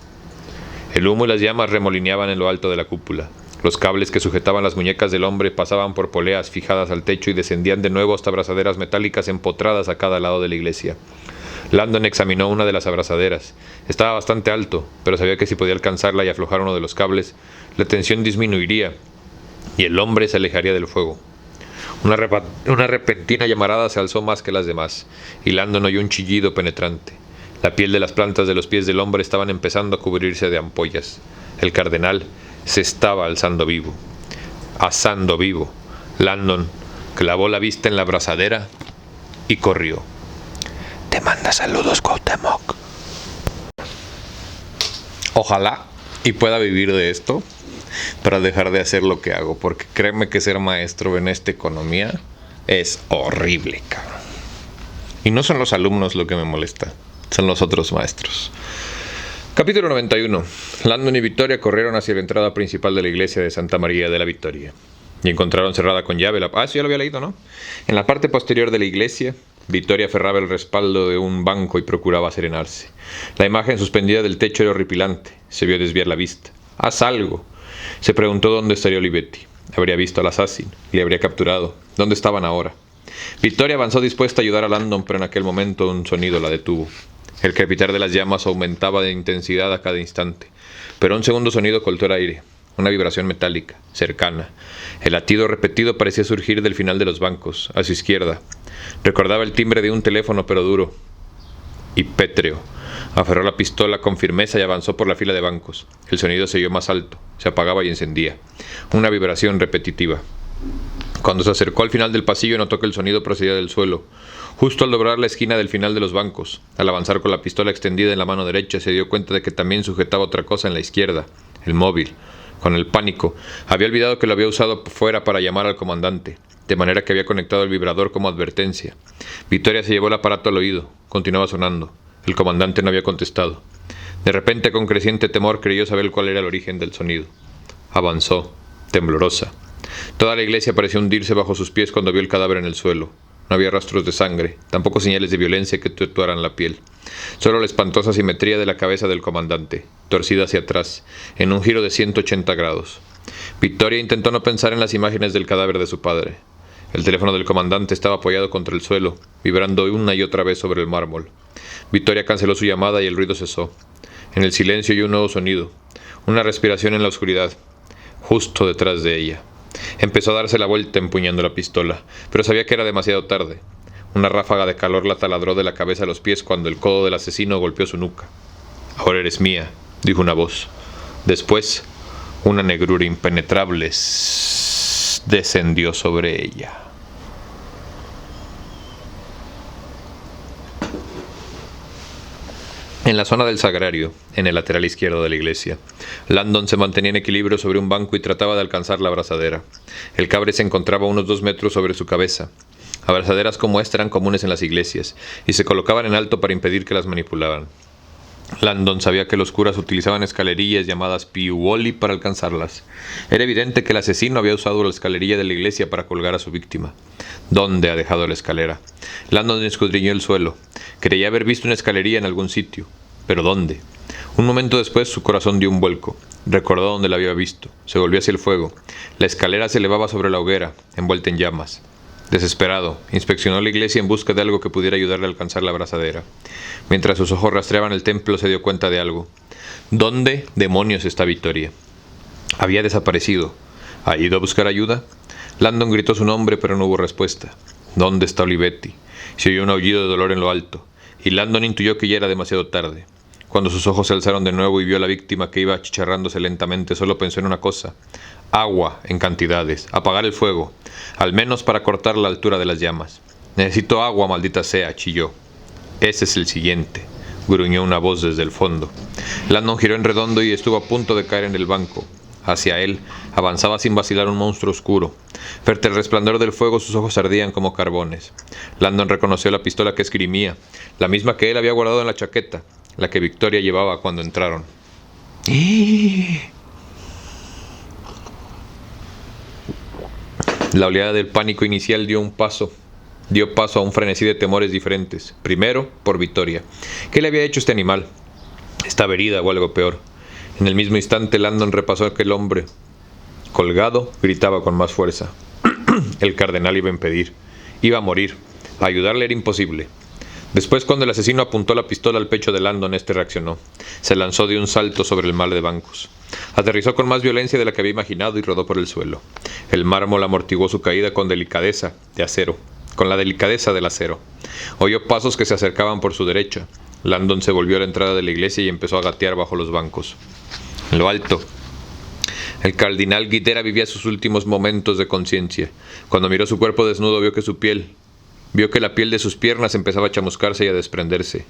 S1: El humo y las llamas remolineaban en lo alto de la cúpula. Los cables que sujetaban las muñecas del hombre pasaban por poleas fijadas al techo y descendían de nuevo hasta abrazaderas metálicas empotradas a cada lado de la iglesia. Landon examinó una de las abrazaderas. Estaba bastante alto, pero sabía que si podía alcanzarla y aflojar uno de los cables, la tensión disminuiría y el hombre se alejaría del fuego. Una repentina llamarada se alzó más que las demás, y Landon oyó un chillido penetrante. La piel de las plantas de los pies del hombre estaban empezando a cubrirse de ampollas. El cardenal se estaba asando vivo. Landon clavó la vista en la abrazadera y corrió. Te manda saludos, Cuauhtémoc. Ojalá y pueda vivir de esto para dejar de hacer lo que hago, porque créeme que ser maestro en esta economía es horrible, cabrón. Y no son los alumnos lo que me molesta, son los otros maestros. Capítulo 91. Landon y Victoria corrieron hacia la entrada principal de la iglesia de Santa María de la Victoria y encontraron cerrada con llave la... sí, ya lo había leído, ¿no? En la parte posterior de la iglesia Vittoria aferraba el respaldo de un banco y procuraba serenarse. La imagen suspendida del techo era horripilante. Se vio desviar la vista. ¡Haz algo! Se preguntó dónde estaría Olivetti. Habría visto al asesino. Le habría capturado. ¿Dónde estaban ahora? Vittoria avanzó dispuesta a ayudar a Landon, pero en aquel momento un sonido la detuvo. El crepitar de las llamas aumentaba de intensidad a cada instante. Pero un segundo sonido cortó el aire. Una vibración metálica, cercana. El latido repetido parecía surgir del final de los bancos, a su izquierda. Recordaba el timbre de un teléfono, pero duro y pétreo. Aferró la pistola con firmeza y avanzó por la fila de bancos. El sonido se oyó más alto, se apagaba y encendía. Una vibración repetitiva. Cuando se acercó al final del pasillo, notó que el sonido procedía del suelo. Justo al doblar la esquina del final de los bancos, al avanzar con la pistola extendida en la mano derecha, se dio cuenta de que también sujetaba otra cosa en la izquierda, el móvil. Con el pánico, había olvidado que lo había usado fuera para llamar al comandante, de manera que había conectado el vibrador como advertencia. Vittoria se llevó el aparato al oído. Continuaba sonando. El comandante no había contestado. De repente, con creciente temor, creyó saber cuál era el origen del sonido. Avanzó, temblorosa. Toda la iglesia pareció hundirse bajo sus pies cuando vio el cadáver en el suelo. No había rastros de sangre, tampoco señales de violencia que tatuaran la piel. Solo la espantosa simetría de la cabeza del comandante, torcida hacia atrás, en un giro de 180 grados. Vittoria intentó no pensar en las imágenes del cadáver de su padre. El teléfono del comandante estaba apoyado contra el suelo, vibrando una y otra vez sobre el mármol. Vittoria canceló su llamada y el ruido cesó. En el silencio oyó un nuevo sonido, una respiración en la oscuridad, justo detrás de ella. Empezó a darse la vuelta empuñando la pistola, pero sabía que era demasiado tarde. Una ráfaga de calor la taladró de la cabeza a los pies cuando el codo del asesino golpeó su nuca. «Ahora eres mía», dijo una voz. Después, una negrura impenetrable descendió sobre ella. En la zona del sagrario, en el lateral izquierdo de la iglesia, Landon se mantenía en equilibrio sobre un banco y trataba de alcanzar la abrazadera. El cabre se encontraba a unos 2 metros sobre su cabeza. Abrazaderas como esta eran comunes en las iglesias, y se colocaban en alto para impedir que las manipularan. Landon sabía que los curas utilizaban escalerillas llamadas piuoli para alcanzarlas. Era evidente que el asesino había usado la escalerilla de la iglesia para colgar a su víctima. ¿Dónde ha dejado la escalera? Landon escudriñó el suelo. Creía haber visto una escalerilla en algún sitio. ¿Pero dónde? Un momento después su corazón dio un vuelco. Recordó dónde la había visto. Se volvió hacia el fuego. La escalera se elevaba sobre la hoguera, envuelta en llamas. Desesperado, inspeccionó la iglesia en busca de algo que pudiera ayudarle a alcanzar la abrazadera. Mientras sus ojos rastreaban el templo, se dio cuenta de algo. ¿Dónde demonios está Vittoria? Había desaparecido. ¿Ha ido a buscar ayuda? Landon gritó su nombre, pero no hubo respuesta. ¿Dónde está Olivetti? Se oyó un aullido de dolor en lo alto, y Landon intuyó que ya era demasiado tarde. Cuando sus ojos se alzaron de nuevo y vio a la víctima que iba achicharrándose lentamente, solo pensó en una cosa: agua en cantidades, apagar el fuego, al menos para cortar la altura de las llamas. Necesito agua, maldita sea, chilló. Ese es el siguiente, gruñó una voz desde el fondo. Landon giró en redondo y estuvo a punto de caer en el banco. Hacia él avanzaba sin vacilar un monstruo oscuro. Frente al resplandor del fuego sus ojos ardían como carbones. Landon reconoció la pistola que esgrimía, la misma que él había guardado en la chaqueta, la que Vittoria llevaba cuando entraron. La oleada del pánico inicial dio paso a un frenesí de temores diferentes. Primero, por Vittoria. ¿Qué le había hecho este animal? ¿Estaba herida o algo peor? En el mismo instante, Landon repasó a aquel hombre. Colgado, gritaba con más fuerza. El cardenal iba a impedir. Iba a morir. Ayudarle era imposible. Después, cuando el asesino apuntó la pistola al pecho de Landon, este reaccionó. Se lanzó de un salto sobre el mar de bancos. Aterrizó con más violencia de la que había imaginado y rodó por el suelo. El mármol amortiguó su caída con la delicadeza del acero. Oyó pasos que se acercaban por su derecha. Landon se volvió a la entrada de la iglesia y empezó a gatear bajo los bancos. En lo alto, el cardenal Guidera vivía sus últimos momentos de conciencia. Cuando miró su cuerpo desnudo, vio que la piel de sus piernas empezaba a chamuscarse y a desprenderse.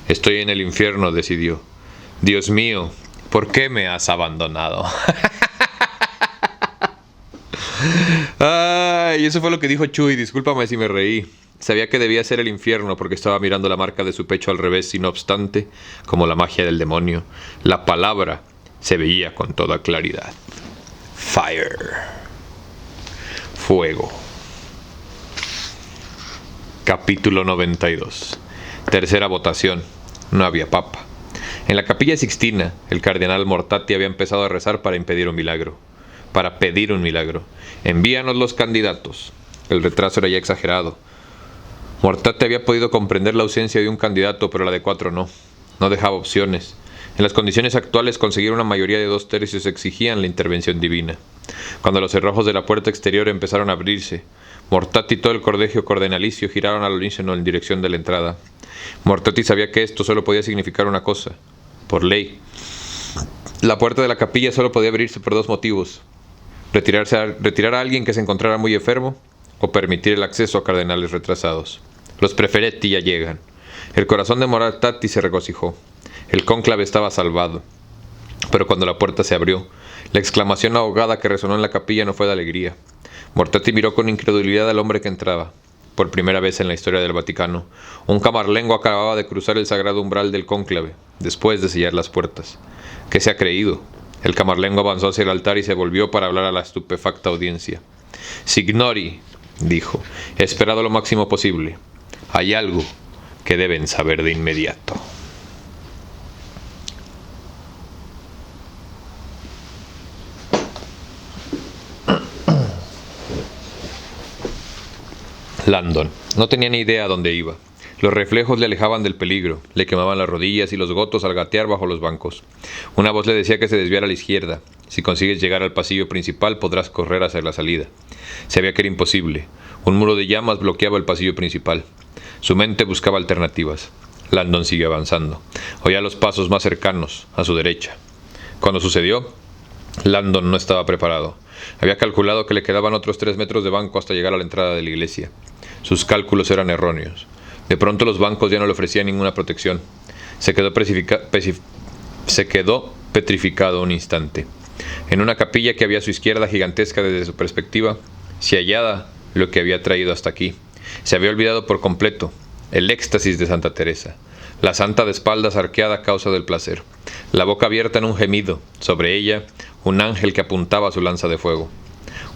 S1: Estoy en el infierno, decidió. Dios mío, ¿por qué me has abandonado? Ay, eso fue lo que dijo Chuy, discúlpame si me reí. Sabía que debía ser el infierno porque estaba mirando la marca de su pecho al revés y no obstante, como la magia del demonio, la palabra se veía con toda claridad. Fire. Fuego. Capítulo 92. Tercera votación. No había papa. En la capilla Sixtina, el cardenal Mortati había empezado a rezar para pedir un milagro. Envíanos los candidatos. El retraso era ya exagerado. Mortati había podido comprender la ausencia de un candidato, pero la de 4 no. No dejaba opciones. En las condiciones actuales, conseguir una mayoría de 2/3 exigían la intervención divina. Cuando los cerrojos de la puerta exterior empezaron a abrirse, Mortati y todo el colegio cardenalicio giraron al unísono en dirección de la entrada. Mortati sabía que esto solo podía significar una cosa. Por ley, la puerta de la capilla solo podía abrirse por 2 motivos: retirar a alguien que se encontrara muy enfermo o permitir el acceso a cardenales retrasados. Los preferetti ya llegan. El corazón de Mortati se regocijó. El cónclave estaba salvado. Pero cuando la puerta se abrió, la exclamación ahogada que resonó en la capilla no fue de alegría. Mortati miró con incredulidad al hombre que entraba. Por primera vez en la historia del Vaticano, un camarlengo acababa de cruzar el sagrado umbral del cónclave, después de sellar las puertas. ¿Qué se ha creído? El camarlengo avanzó hacia el altar y se volvió para hablar a la estupefacta audiencia. «Signori», dijo, «he esperado lo máximo posible. Hay algo que deben saber de inmediato». Landon no tenía ni idea a dónde iba. Los reflejos le alejaban del peligro, le quemaban las rodillas y los gotos al gatear bajo los bancos. Una voz le decía que se desviara a la izquierda. Si consigues llegar al pasillo principal, podrás correr hacia la salida. Sabía que era imposible. Un muro de llamas bloqueaba el pasillo principal. Su mente buscaba alternativas. Landon siguió avanzando. Oía los pasos más cercanos, a su derecha. Cuando sucedió, Landon no estaba preparado. Había calculado que le quedaban otros 3 metros de banco hasta llegar a la entrada de la iglesia. Sus cálculos eran erróneos. De pronto los bancos ya no le ofrecían ninguna protección. Se quedó petrificado un instante. En una capilla que había a su izquierda, gigantesca desde su perspectiva, se hallaba lo que había traído hasta aquí. Se había olvidado por completo el éxtasis de Santa Teresa. La santa de espaldas arqueada a causa del placer. La boca abierta en un gemido. Sobre ella, un ángel que apuntaba su lanza de fuego.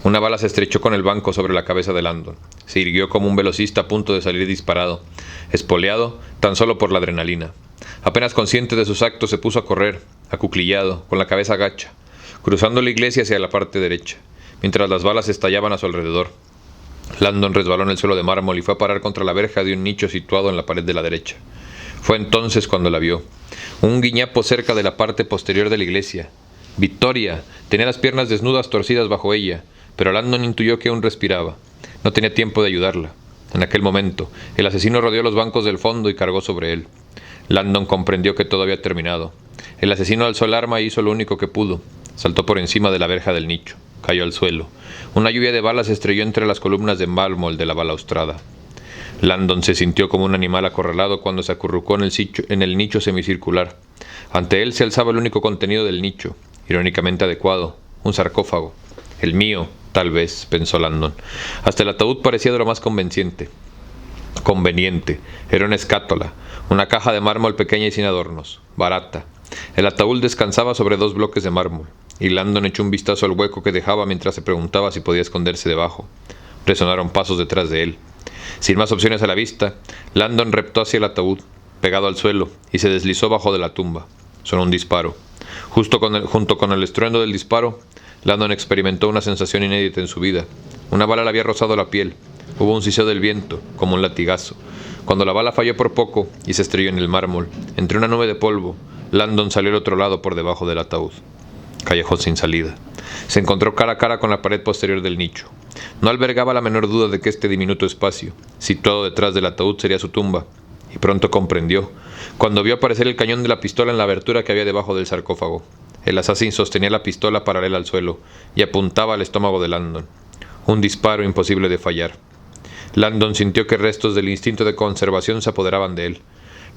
S1: Una bala se estrechó con el banco sobre la cabeza de Landon. Se irguió como un velocista a punto de salir disparado, espoleado tan solo por la adrenalina. Apenas consciente de sus actos, se puso a correr, acuclillado, con la cabeza gacha, cruzando la iglesia hacia la parte derecha, mientras las balas estallaban a su alrededor. Landon resbaló en el suelo de mármol y fue a parar contra la verja de un nicho situado en la pared de la derecha. Fue entonces cuando la vio. Un guiñapo cerca de la parte posterior de la iglesia. Victoria tenía las piernas desnudas torcidas bajo ella, pero Landon intuyó que aún respiraba. No tenía tiempo de ayudarla. En aquel momento, el asesino rodeó los bancos del fondo y cargó sobre él. Landon comprendió que todo había terminado. El asesino alzó el arma y hizo lo único que pudo. Saltó por encima de la verja del nicho. Cayó al suelo. Una lluvia de balas estrelló entre las columnas de mármol de la balaustrada. Landon se sintió como un animal acorralado cuando se acurrucó en el nicho semicircular. Ante él se alzaba el único contenido del nicho, irónicamente adecuado, un sarcófago. El mío, tal vez, pensó Landon. Hasta el ataúd parecía de lo más conveniente. Era una escátola, una caja de mármol pequeña y sin adornos, barata. El ataúd descansaba sobre 2 bloques de mármol, y Landon echó un vistazo al hueco que dejaba mientras se preguntaba si podía esconderse debajo. Resonaron pasos detrás de él. Sin más opciones a la vista, Landon reptó hacia el ataúd, pegado al suelo, y se deslizó bajo de la tumba. Sonó un disparo. Junto con el estruendo del disparo, Landon experimentó una sensación inédita en su vida. Una bala le había rozado la piel. Hubo un siseo del viento, como un latigazo. Cuando la bala falló por poco y se estrelló en el mármol, entre una nube de polvo, Landon salió al otro lado por debajo del ataúd. Callejón sin salida. Se encontró cara a cara con la pared posterior del nicho. No albergaba la menor duda de que este diminuto espacio, situado detrás del ataúd, sería su tumba. Y pronto comprendió, cuando vio aparecer el cañón de la pistola en la abertura que había debajo del sarcófago. El asesino sostenía la pistola paralela al suelo y apuntaba al estómago de Landon. Un disparo imposible de fallar. Landon sintió que restos del instinto de conservación se apoderaban de él.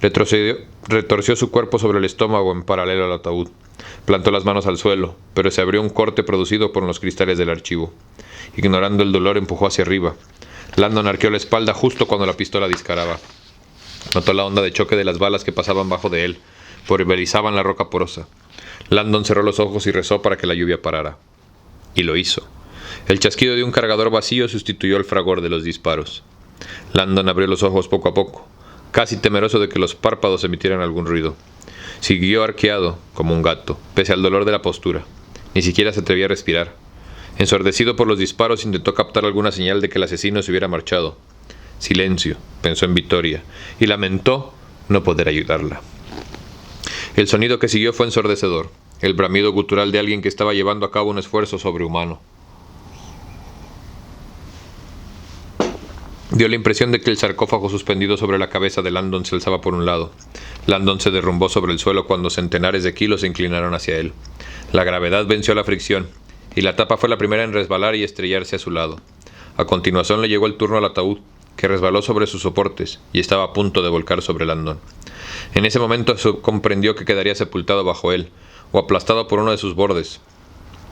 S1: Retorció su cuerpo sobre el estómago en paralelo al ataúd. Plantó las manos al suelo, pero se abrió un corte producido por los cristales del archivo. Ignorando el dolor, empujó hacia arriba. Landon arqueó la espalda justo cuando la pistola disparaba. Notó la onda de choque de las balas que pasaban bajo de él, pulverizaban la roca porosa. Landon cerró los ojos y rezó para que la lluvia parara. Y lo hizo. El chasquido de un cargador vacío sustituyó el fragor de los disparos. Landon abrió los ojos poco a poco, casi temeroso de que los párpados emitieran algún ruido. Siguió arqueado, como un gato, pese al dolor de la postura. Ni siquiera se atrevía a respirar. Ensordecido por los disparos, intentó captar alguna señal de que el asesino se hubiera marchado. Silencio, pensó en Victoria, y lamentó no poder ayudarla. El sonido que siguió fue ensordecedor, el bramido gutural de alguien que estaba llevando a cabo un esfuerzo sobrehumano. Dio la impresión de que el sarcófago suspendido sobre la cabeza de Landon se alzaba por un lado. Landon se derrumbó sobre el suelo cuando centenares de kilos se inclinaron hacia él. La gravedad venció la fricción, y la tapa fue la primera en resbalar y estrellarse a su lado. A continuación le llegó el turno al ataúd, que resbaló sobre sus soportes y estaba a punto de volcar sobre Landon. En ese momento comprendió que quedaría sepultado bajo él, o aplastado por uno de sus bordes.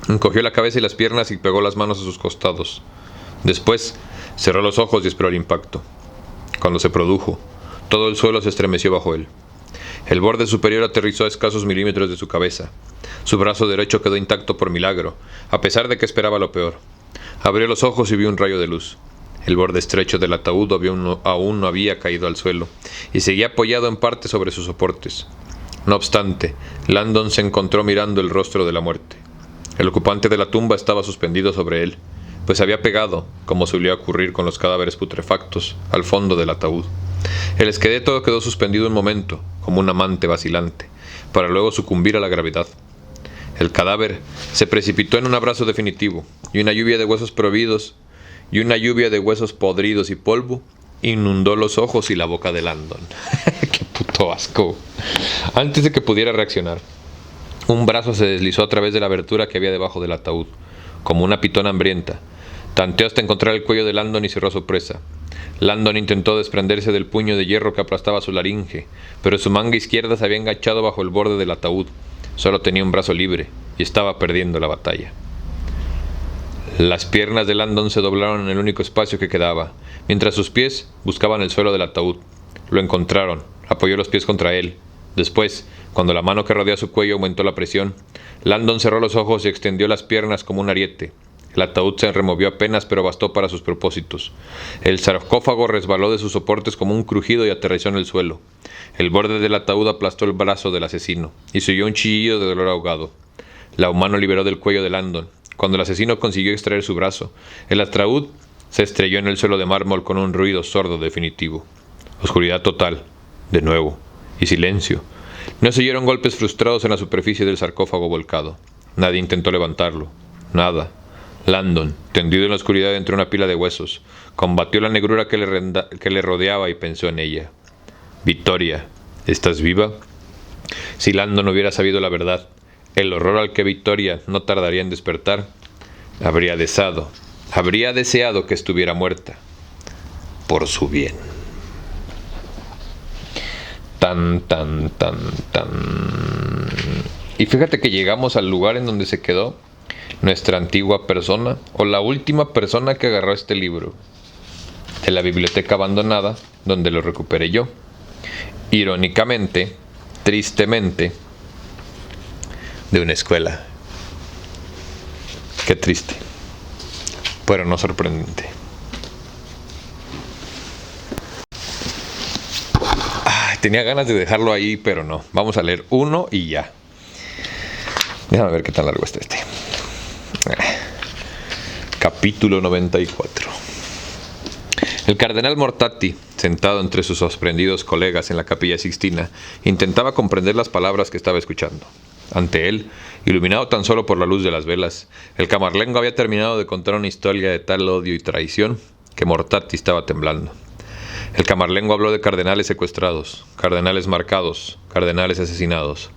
S1: Encogió la cabeza y las piernas y pegó las manos a sus costados. Después cerró los ojos y esperó el impacto. Cuando se produjo, todo el suelo se estremeció bajo él. El borde superior aterrizó a escasos milímetros de su cabeza. Su brazo derecho quedó intacto por milagro, a pesar de que esperaba lo peor. Abrió los ojos y vio un rayo de luz. El borde estrecho del ataúd aún no había caído al suelo, y seguía apoyado en parte sobre sus soportes. No obstante, Landon se encontró mirando el rostro de la muerte. El ocupante de la tumba estaba suspendido sobre él, pues había pegado, como solía ocurrir con los cadáveres putrefactos, al fondo del ataúd. El esqueleto quedó suspendido un momento, como un amante vacilante, para luego sucumbir a la gravedad. El cadáver se precipitó en un abrazo definitivo, y una lluvia de huesos podridos y polvo inundó los ojos y la boca de Landon. ¡Qué puto asco! Antes de que pudiera reaccionar, un brazo se deslizó a través de la abertura que había debajo del ataúd, como una pitona hambrienta. Tanteó hasta encontrar el cuello de Landon y cerró a su presa. Landon intentó desprenderse del puño de hierro que aplastaba su laringe, pero su manga izquierda se había enganchado bajo el borde del ataúd. Solo tenía un brazo libre y estaba perdiendo la batalla. Las piernas de Landon se doblaron en el único espacio que quedaba, mientras sus pies buscaban el suelo del ataúd. Lo encontraron, apoyó los pies contra él. Después, cuando la mano que rodea su cuello aumentó la presión, Landon cerró los ojos y extendió las piernas como un ariete. El ataúd se removió apenas, pero bastó para sus propósitos. El sarcófago resbaló de sus soportes como un crujido y aterrizó en el suelo. El borde del ataúd aplastó el brazo del asesino, y se oyó un chillido de dolor ahogado. La mano liberó del cuello de Landon. Cuando el asesino consiguió extraer su brazo, el ataúd se estrelló en el suelo de mármol con un ruido sordo definitivo. Oscuridad total, de nuevo, y silencio. No se oyeron golpes frustrados en la superficie del sarcófago volcado. Nadie intentó levantarlo. Nada. Landon, tendido en la oscuridad entre una pila de huesos, combatió la negrura que le rodeaba y pensó en ella. Victoria, ¿estás viva? Si Landon hubiera sabido la verdad, el horror al que Victoria no tardaría en despertar, habría deseado que estuviera muerta, por su bien. Tan. Y fíjate que llegamos al lugar en donde se quedó nuestra antigua persona, o la última persona que agarró este libro, de la biblioteca abandonada, donde lo recuperé yo. Irónicamente, tristemente, de una escuela. Qué triste, pero no sorprendente. Tenía ganas de dejarlo ahí, pero no. Vamos a leer uno y ya. Déjame ver qué tan largo está este. Capítulo 94. El cardenal Mortati, sentado entre sus sorprendidos colegas en la Capilla Sixtina, intentaba comprender las palabras que estaba escuchando. Ante él, iluminado tan solo por la luz de las velas, el camarlengo había terminado de contar una historia de tal odio y traición que Mortati estaba temblando. El camarlengo habló de cardenales secuestrados, cardenales marcados, cardenales asesinados.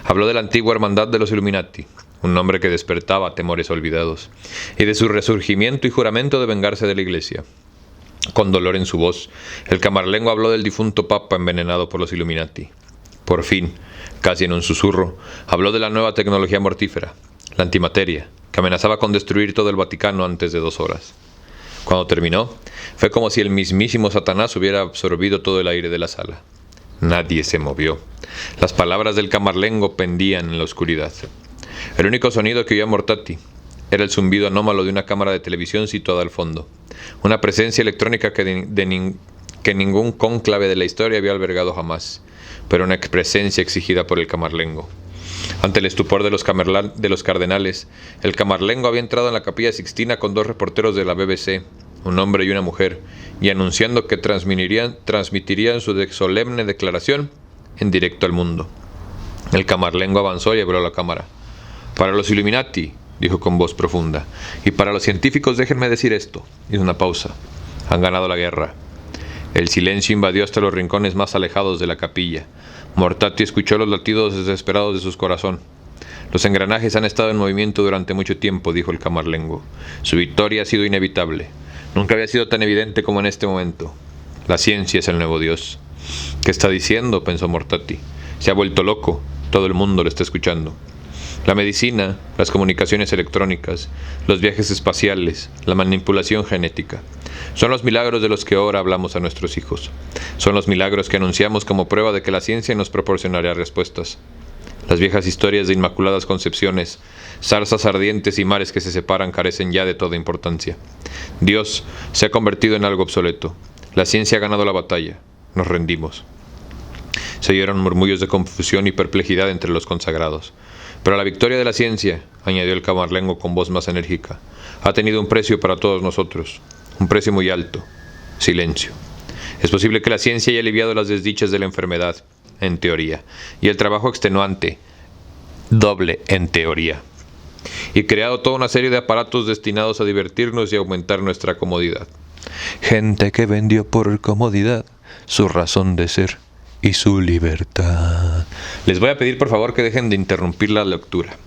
S1: Habló de la antigua hermandad de los Illuminati, un nombre que despertaba temores olvidados, y de su resurgimiento y juramento de vengarse de la Iglesia. Con dolor en su voz, el camarlengo habló del difunto papa envenenado por los Illuminati. Por fin, casi en un susurro, habló de la nueva tecnología mortífera, la antimateria, que amenazaba con destruir todo el Vaticano antes de 2 horas. Cuando terminó, fue como si el mismísimo Satanás hubiera absorbido todo el aire de la sala. Nadie se movió. Las palabras del camarlengo pendían en la oscuridad. El único sonido que oía Mortati Era el zumbido anómalo de una cámara de televisión situada al fondo. Una presencia electrónica que ningún cónclave de la historia había albergado jamás, pero una presencia exigida por el camarlengo. Ante el estupor de los cardenales, el camarlengo había entrado en la Capilla Sixtina con 2 reporteros de la BBC, un hombre y una mujer, y anunciando que transmitirían su solemne declaración en directo al mundo. El camarlengo avanzó y abrió la cámara. «Para los Illuminati», dijo con voz profunda, «y para los científicos déjenme decir esto». Hizo una pausa. «Han ganado la guerra». El silencio invadió hasta los rincones más alejados de la capilla. Mortati escuchó los latidos desesperados de su corazón. «Los engranajes han estado en movimiento durante mucho tiempo», dijo el camarlengo. «Su victoria ha sido inevitable. Nunca había sido tan evidente como en este momento. La ciencia es el nuevo Dios». «¿Qué está diciendo?», pensó Mortati. «Se ha vuelto loco. Todo el mundo lo está escuchando». La medicina, las comunicaciones electrónicas, los viajes espaciales, la manipulación genética. Son los milagros de los que ahora hablamos a nuestros hijos. Son los milagros que anunciamos como prueba de que la ciencia nos proporcionará respuestas. Las viejas historias de inmaculadas concepciones, zarzas ardientes y mares que se separan carecen ya de toda importancia. Dios se ha convertido en algo obsoleto. La ciencia ha ganado la batalla. Nos rendimos. Se oyeron murmullos de confusión y perplejidad entre los consagrados. «Pero la victoria de la ciencia», añadió el camarlengo con voz más enérgica, «ha tenido un precio para todos nosotros, un precio muy alto. Silencio. Es posible que la ciencia haya aliviado las desdichas de la enfermedad, en teoría, y el trabajo extenuante, doble en teoría, y creado toda una serie de aparatos destinados a divertirnos y aumentar nuestra comodidad. Gente que vendió por comodidad su razón de ser y su libertad». Les voy a pedir por favor que dejen de interrumpir la lectura.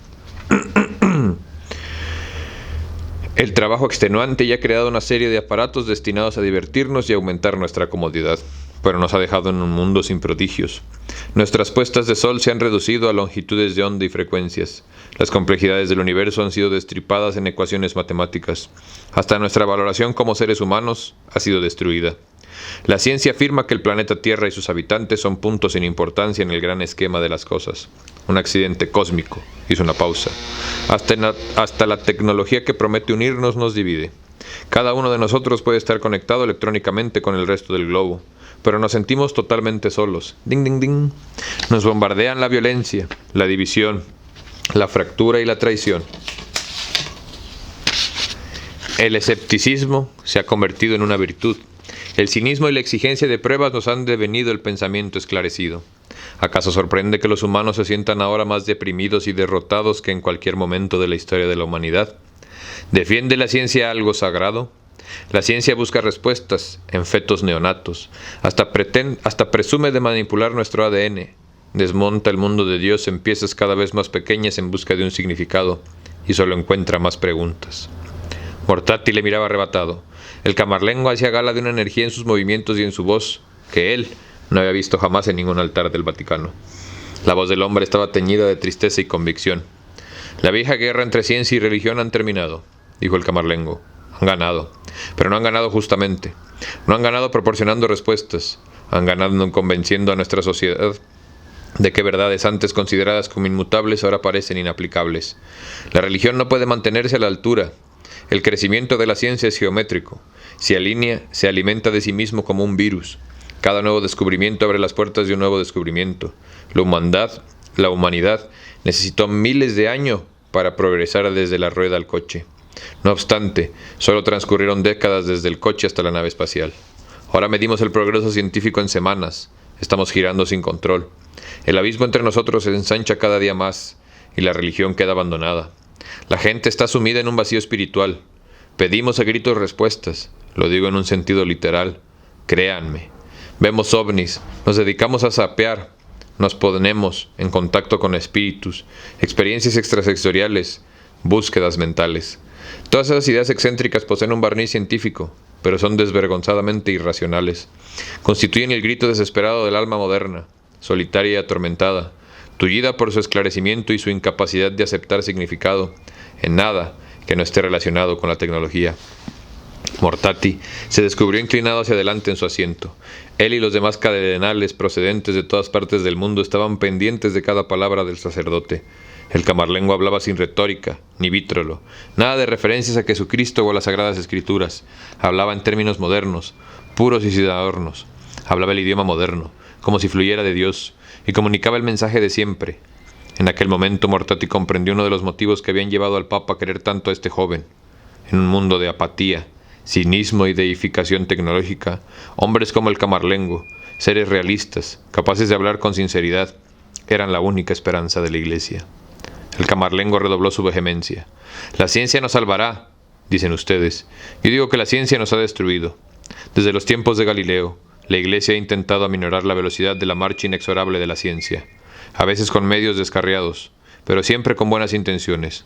S1: El trabajo extenuante ya ha creado una serie de aparatos destinados a divertirnos y aumentar nuestra comodidad, pero nos ha dejado en un mundo sin prodigios. Nuestras puestas de sol se han reducido a longitudes de onda y frecuencias. Las complejidades del universo han sido destripadas en ecuaciones matemáticas. Hasta nuestra valoración como seres humanos ha sido destruida. La ciencia afirma que el planeta Tierra y sus habitantes son puntos sin importancia en el gran esquema de las cosas. Un accidente cósmico. Hizo una pausa. Hasta la tecnología que promete unirnos nos divide. Cada uno de nosotros puede estar conectado electrónicamente con el resto del globo, pero nos sentimos totalmente solos. Ding, ding, ding. Nos bombardean la violencia, la división, la fractura y la traición. El escepticismo se ha convertido en una virtud. El cinismo y la exigencia de pruebas nos han devenido el pensamiento esclarecido. ¿Acaso sorprende que los humanos se sientan ahora más deprimidos y derrotados que en cualquier momento de la historia de la humanidad? ¿Defiende la ciencia algo sagrado? La ciencia busca respuestas en fetos neonatos. Hasta presume de manipular nuestro ADN. Desmonta el mundo de Dios en piezas cada vez más pequeñas en busca de un significado y solo encuentra más preguntas. Mortati le miraba arrebatado. El camarlengo hacía gala de una energía en sus movimientos y en su voz que él no había visto jamás en ningún altar del Vaticano. La voz del hombre estaba teñida de tristeza y convicción. «La vieja guerra entre ciencia y religión han terminado», dijo el camarlengo. «Han ganado, pero no han ganado justamente. No han ganado proporcionando respuestas. Han ganado convenciendo a nuestra sociedad de que verdades antes consideradas como inmutables ahora parecen inaplicables. La religión no puede mantenerse a la altura. El crecimiento de la ciencia es geométrico. Se alimenta de sí mismo como un virus. Cada nuevo descubrimiento abre las puertas de un nuevo descubrimiento. La humanidad necesitó miles de años para progresar desde la rueda al coche. No obstante, solo transcurrieron décadas desde el coche hasta la nave espacial. Ahora medimos el progreso científico en semanas. Estamos girando sin control. El abismo entre nosotros se ensancha cada día más y la religión queda abandonada. La gente está sumida en un vacío espiritual. Pedimos a gritos respuestas. Lo digo en un sentido literal. Créanme. Vemos ovnis, nos dedicamos a sapear, nos ponemos en contacto con espíritus, experiencias extrasensoriales, búsquedas mentales. Todas esas ideas excéntricas poseen un barniz científico, pero son desvergonzadamente irracionales. Constituyen el grito desesperado del alma moderna, solitaria y atormentada, tullida por su esclarecimiento y su incapacidad de aceptar significado en nada que no esté relacionado con la tecnología. Mortati se descubrió inclinado hacia adelante en su asiento. Él y los demás cardenales procedentes de todas partes del mundo estaban pendientes de cada palabra del sacerdote. El camarlengo hablaba sin retórica, ni vítrolo, nada de referencias a Jesucristo o a las Sagradas Escrituras. Hablaba en términos modernos, puros y sin adornos. Hablaba el idioma moderno, como si fluyera de Dios, y comunicaba el mensaje de siempre. En aquel momento Mortati comprendió uno de los motivos que habían llevado al Papa a querer tanto a este joven. En un mundo de apatía, cinismo y deificación tecnológica, hombres como el camarlengo, seres realistas, capaces de hablar con sinceridad, eran la única esperanza de la Iglesia. El camarlengo redobló su vehemencia. La ciencia nos salvará, dicen ustedes. Yo digo que la ciencia nos ha destruido. Desde los tiempos de Galileo, la Iglesia ha intentado aminorar la velocidad de la marcha inexorable de la ciencia, a veces con medios descarriados, pero siempre con buenas intenciones.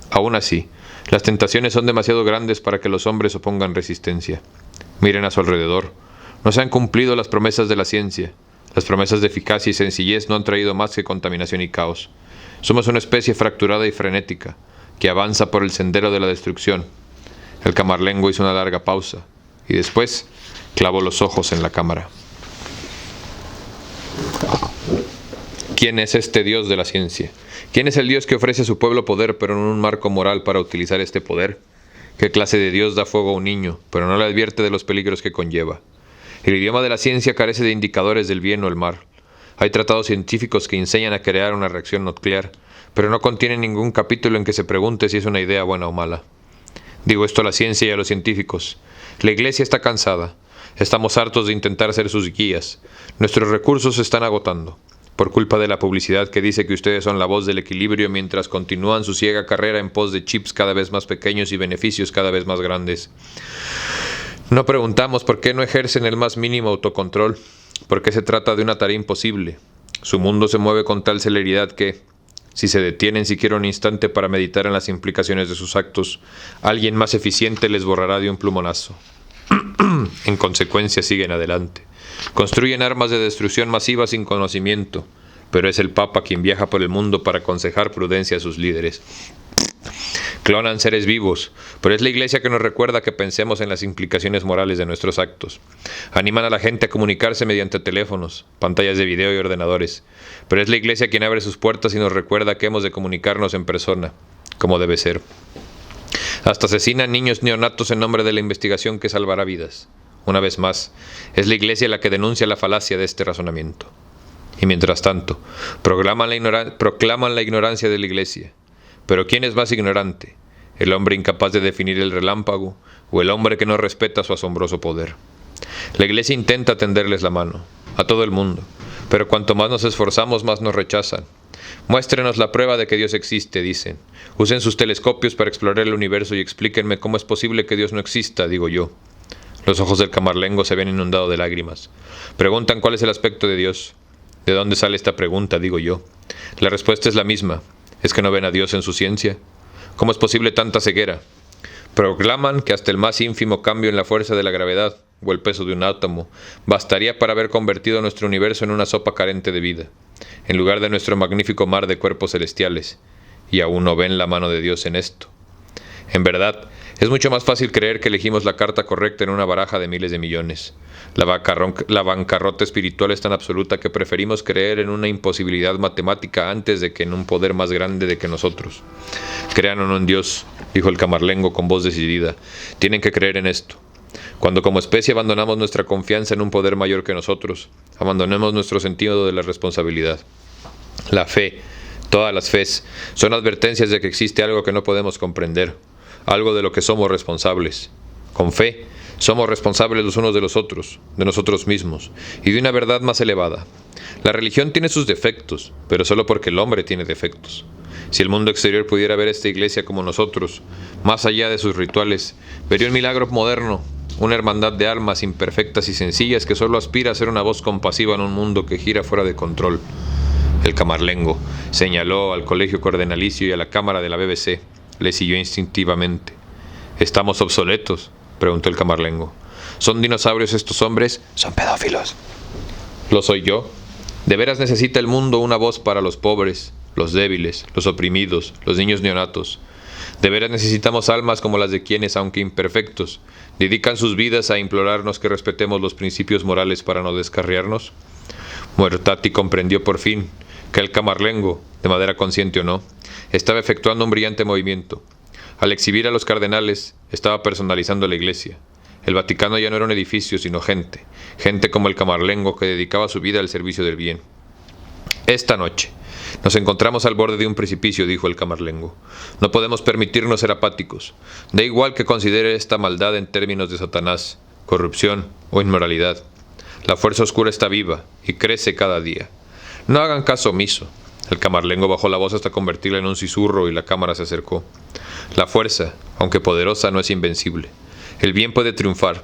S1: Aún así, las tentaciones son demasiado grandes para que los hombres opongan resistencia. Miren a su alrededor. No se han cumplido las promesas de la ciencia. Las promesas de eficacia y sencillez no han traído más que contaminación y caos. Somos una especie fracturada y frenética, que avanza por el sendero de la destrucción. El camarlengo hizo una larga pausa, y después clavó los ojos en la cámara. ¿Quién es este Dios de la ciencia? ¿Quién es el Dios que ofrece a su pueblo poder, pero en un marco moral para utilizar este poder? ¿Qué clase de Dios da fuego a un niño, pero no le advierte de los peligros que conlleva? El idioma de la ciencia carece de indicadores del bien o el mal. Hay tratados científicos que enseñan a crear una reacción nuclear, pero no contienen ningún capítulo en que se pregunte si es una idea buena o mala. Digo esto a la ciencia y a los científicos. La Iglesia está cansada. Estamos hartos de intentar ser sus guías. Nuestros recursos se están agotando, por culpa de la publicidad que dice que ustedes son la voz del equilibrio mientras continúan su ciega carrera en pos de chips cada vez más pequeños y beneficios cada vez más grandes. No preguntamos por qué no ejercen el más mínimo autocontrol, porque se trata de una tarea imposible. Su mundo se mueve con tal celeridad que, si se detienen siquiera un instante para meditar en las implicaciones de sus actos, alguien más eficiente les borrará de un plumonazo. En consecuencia, siguen adelante. Construyen armas de destrucción masiva sin conocimiento, pero es el Papa quien viaja por el mundo para aconsejar prudencia a sus líderes. Clonan seres vivos, pero es la Iglesia que nos recuerda que pensemos en las implicaciones morales de nuestros actos. Animan a la gente a comunicarse mediante teléfonos, pantallas de video y ordenadores, pero es la Iglesia quien abre sus puertas y nos recuerda que hemos de comunicarnos en persona, como debe ser. Hasta asesinan niños neonatos en nombre de la investigación que salvará vidas. Una vez más, es la Iglesia la que denuncia la falacia de este razonamiento. Y mientras tanto, proclaman la ignorancia de la Iglesia. Pero ¿quién es más ignorante? ¿El hombre incapaz de definir el relámpago o el hombre que no respeta su asombroso poder? La Iglesia intenta tenderles la mano, a todo el mundo, pero cuanto más nos esforzamos, más nos rechazan. Muéstrenos la prueba de que Dios existe, dicen. Usen sus telescopios para explorar el universo y explíquenme cómo es posible que Dios no exista, digo yo. Los ojos del camarlengo se habían inundado de lágrimas. Preguntan cuál es el aspecto de Dios. ¿De dónde sale esta pregunta?, digo yo. La respuesta es la misma. ¿Es que no ven a Dios en su ciencia? ¿Cómo es posible tanta ceguera? Proclaman que hasta el más ínfimo cambio en la fuerza de la gravedad o el peso de un átomo bastaría para haber convertido nuestro universo en una sopa carente de vida, en lugar de nuestro magnífico mar de cuerpos celestiales, y aún no ven la mano de Dios en esto. En verdad, es mucho más fácil creer que elegimos la carta correcta en una baraja de miles de millones. La bancarrota espiritual es tan absoluta que preferimos creer en una imposibilidad matemática antes de que en un poder más grande de que nosotros. Crean o no en Dios, dijo el camarlengo con voz decidida, tienen que creer en esto. Cuando como especie abandonamos nuestra confianza en un poder mayor que nosotros, abandonemos nuestro sentido de la responsabilidad. La fe, todas las fes, son advertencias de que existe algo que no podemos comprender, algo de lo que somos responsables. Con fe, somos responsables los unos de los otros, de nosotros mismos, y de una verdad más elevada. La religión tiene sus defectos, pero solo porque el hombre tiene defectos. Si el mundo exterior pudiera ver esta iglesia como nosotros, más allá de sus rituales, vería un milagro moderno, una hermandad de almas imperfectas y sencillas que solo aspira a ser una voz compasiva en un mundo que gira fuera de control. El camarlengo señaló al colegio cardenalicio y a la cámara de la BBC. Le siguió instintivamente. ¿Estamos obsoletos?, preguntó el camarlengo. ¿Son dinosaurios estos hombres? Son pedófilos. ¿Lo soy yo? ¿De veras necesita el mundo una voz para los pobres, los débiles, los oprimidos, los niños neonatos? ¿De veras necesitamos almas como las de quienes, aunque imperfectos, dedican sus vidas a implorarnos que respetemos los principios morales para no descarriarnos? Mortati comprendió por fin que el camarlengo, de manera consciente o no, estaba efectuando un brillante movimiento. Al exhibir a los cardenales, estaba personalizando la iglesia. El Vaticano ya no era un edificio, sino gente. Gente como el camarlengo que dedicaba su vida al servicio del bien. Esta noche nos encontramos al borde de un precipicio, dijo el camarlengo. No podemos permitirnos ser apáticos. Da igual que considere esta maldad en términos de Satanás, corrupción o inmoralidad. La fuerza oscura está viva y crece cada día. No hagan caso omiso. El camarlengo bajó la voz hasta convertirla en un susurro y la cámara se acercó. La fuerza, aunque poderosa, no es invencible. El bien puede triunfar.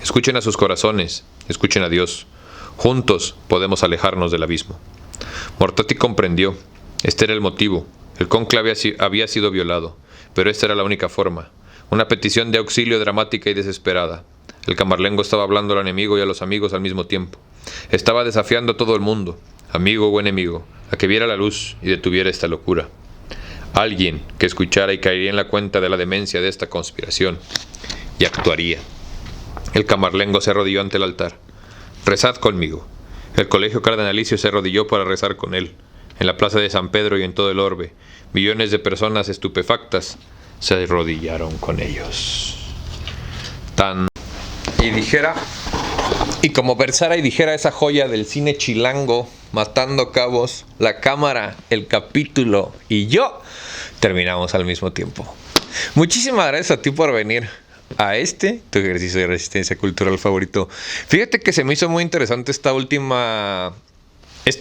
S1: Escuchen a sus corazones, escuchen a Dios. Juntos podemos alejarnos del abismo. Mortati comprendió. Este era el motivo. El cónclave había sido violado, pero esta era la única forma. Una petición de auxilio dramática y desesperada. El camarlengo estaba hablando al enemigo y a los amigos al mismo tiempo. Estaba desafiando a todo el mundo, amigo o enemigo, a que viera la luz y detuviera esta locura. Alguien que escuchara y caería en la cuenta de la demencia de esta conspiración, y actuaría. El camarlengo se arrodilló ante el altar. Rezad conmigo. El colegio cardenalicio se arrodilló para rezar con él. En la plaza de San Pedro y en todo el orbe, millones de personas estupefactas se arrodillaron con ellos. Y dijera, y como versara y dijera esa joya del cine chilango, Matando Cabos, la cámara, el capítulo y yo terminamos al mismo tiempo. Muchísimas gracias a ti por venir a tu ejercicio de resistencia cultural favorito. Fíjate que se me hizo muy interesante este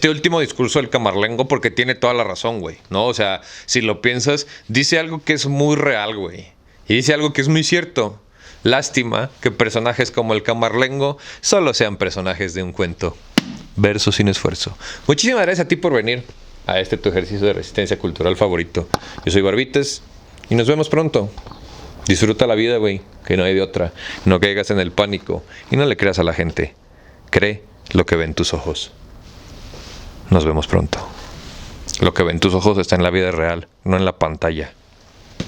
S1: último discurso del camarlengo porque tiene toda la razón, güey, ¿no? O sea, si lo piensas, dice algo que es muy real, güey. Y dice algo que es muy cierto. Lástima que personajes como el camarlengo solo sean personajes de un cuento. Verso sin esfuerzo. Muchísimas gracias a ti por venir a tu ejercicio de resistencia cultural favorito. Yo soy Barbites y nos vemos pronto. Disfruta la vida, güey, que no hay de otra. No caigas en el pánico y no le creas a la gente. Cree lo que ven tus ojos. Nos vemos pronto. Lo que ven tus ojos está en la vida real, no en la pantalla.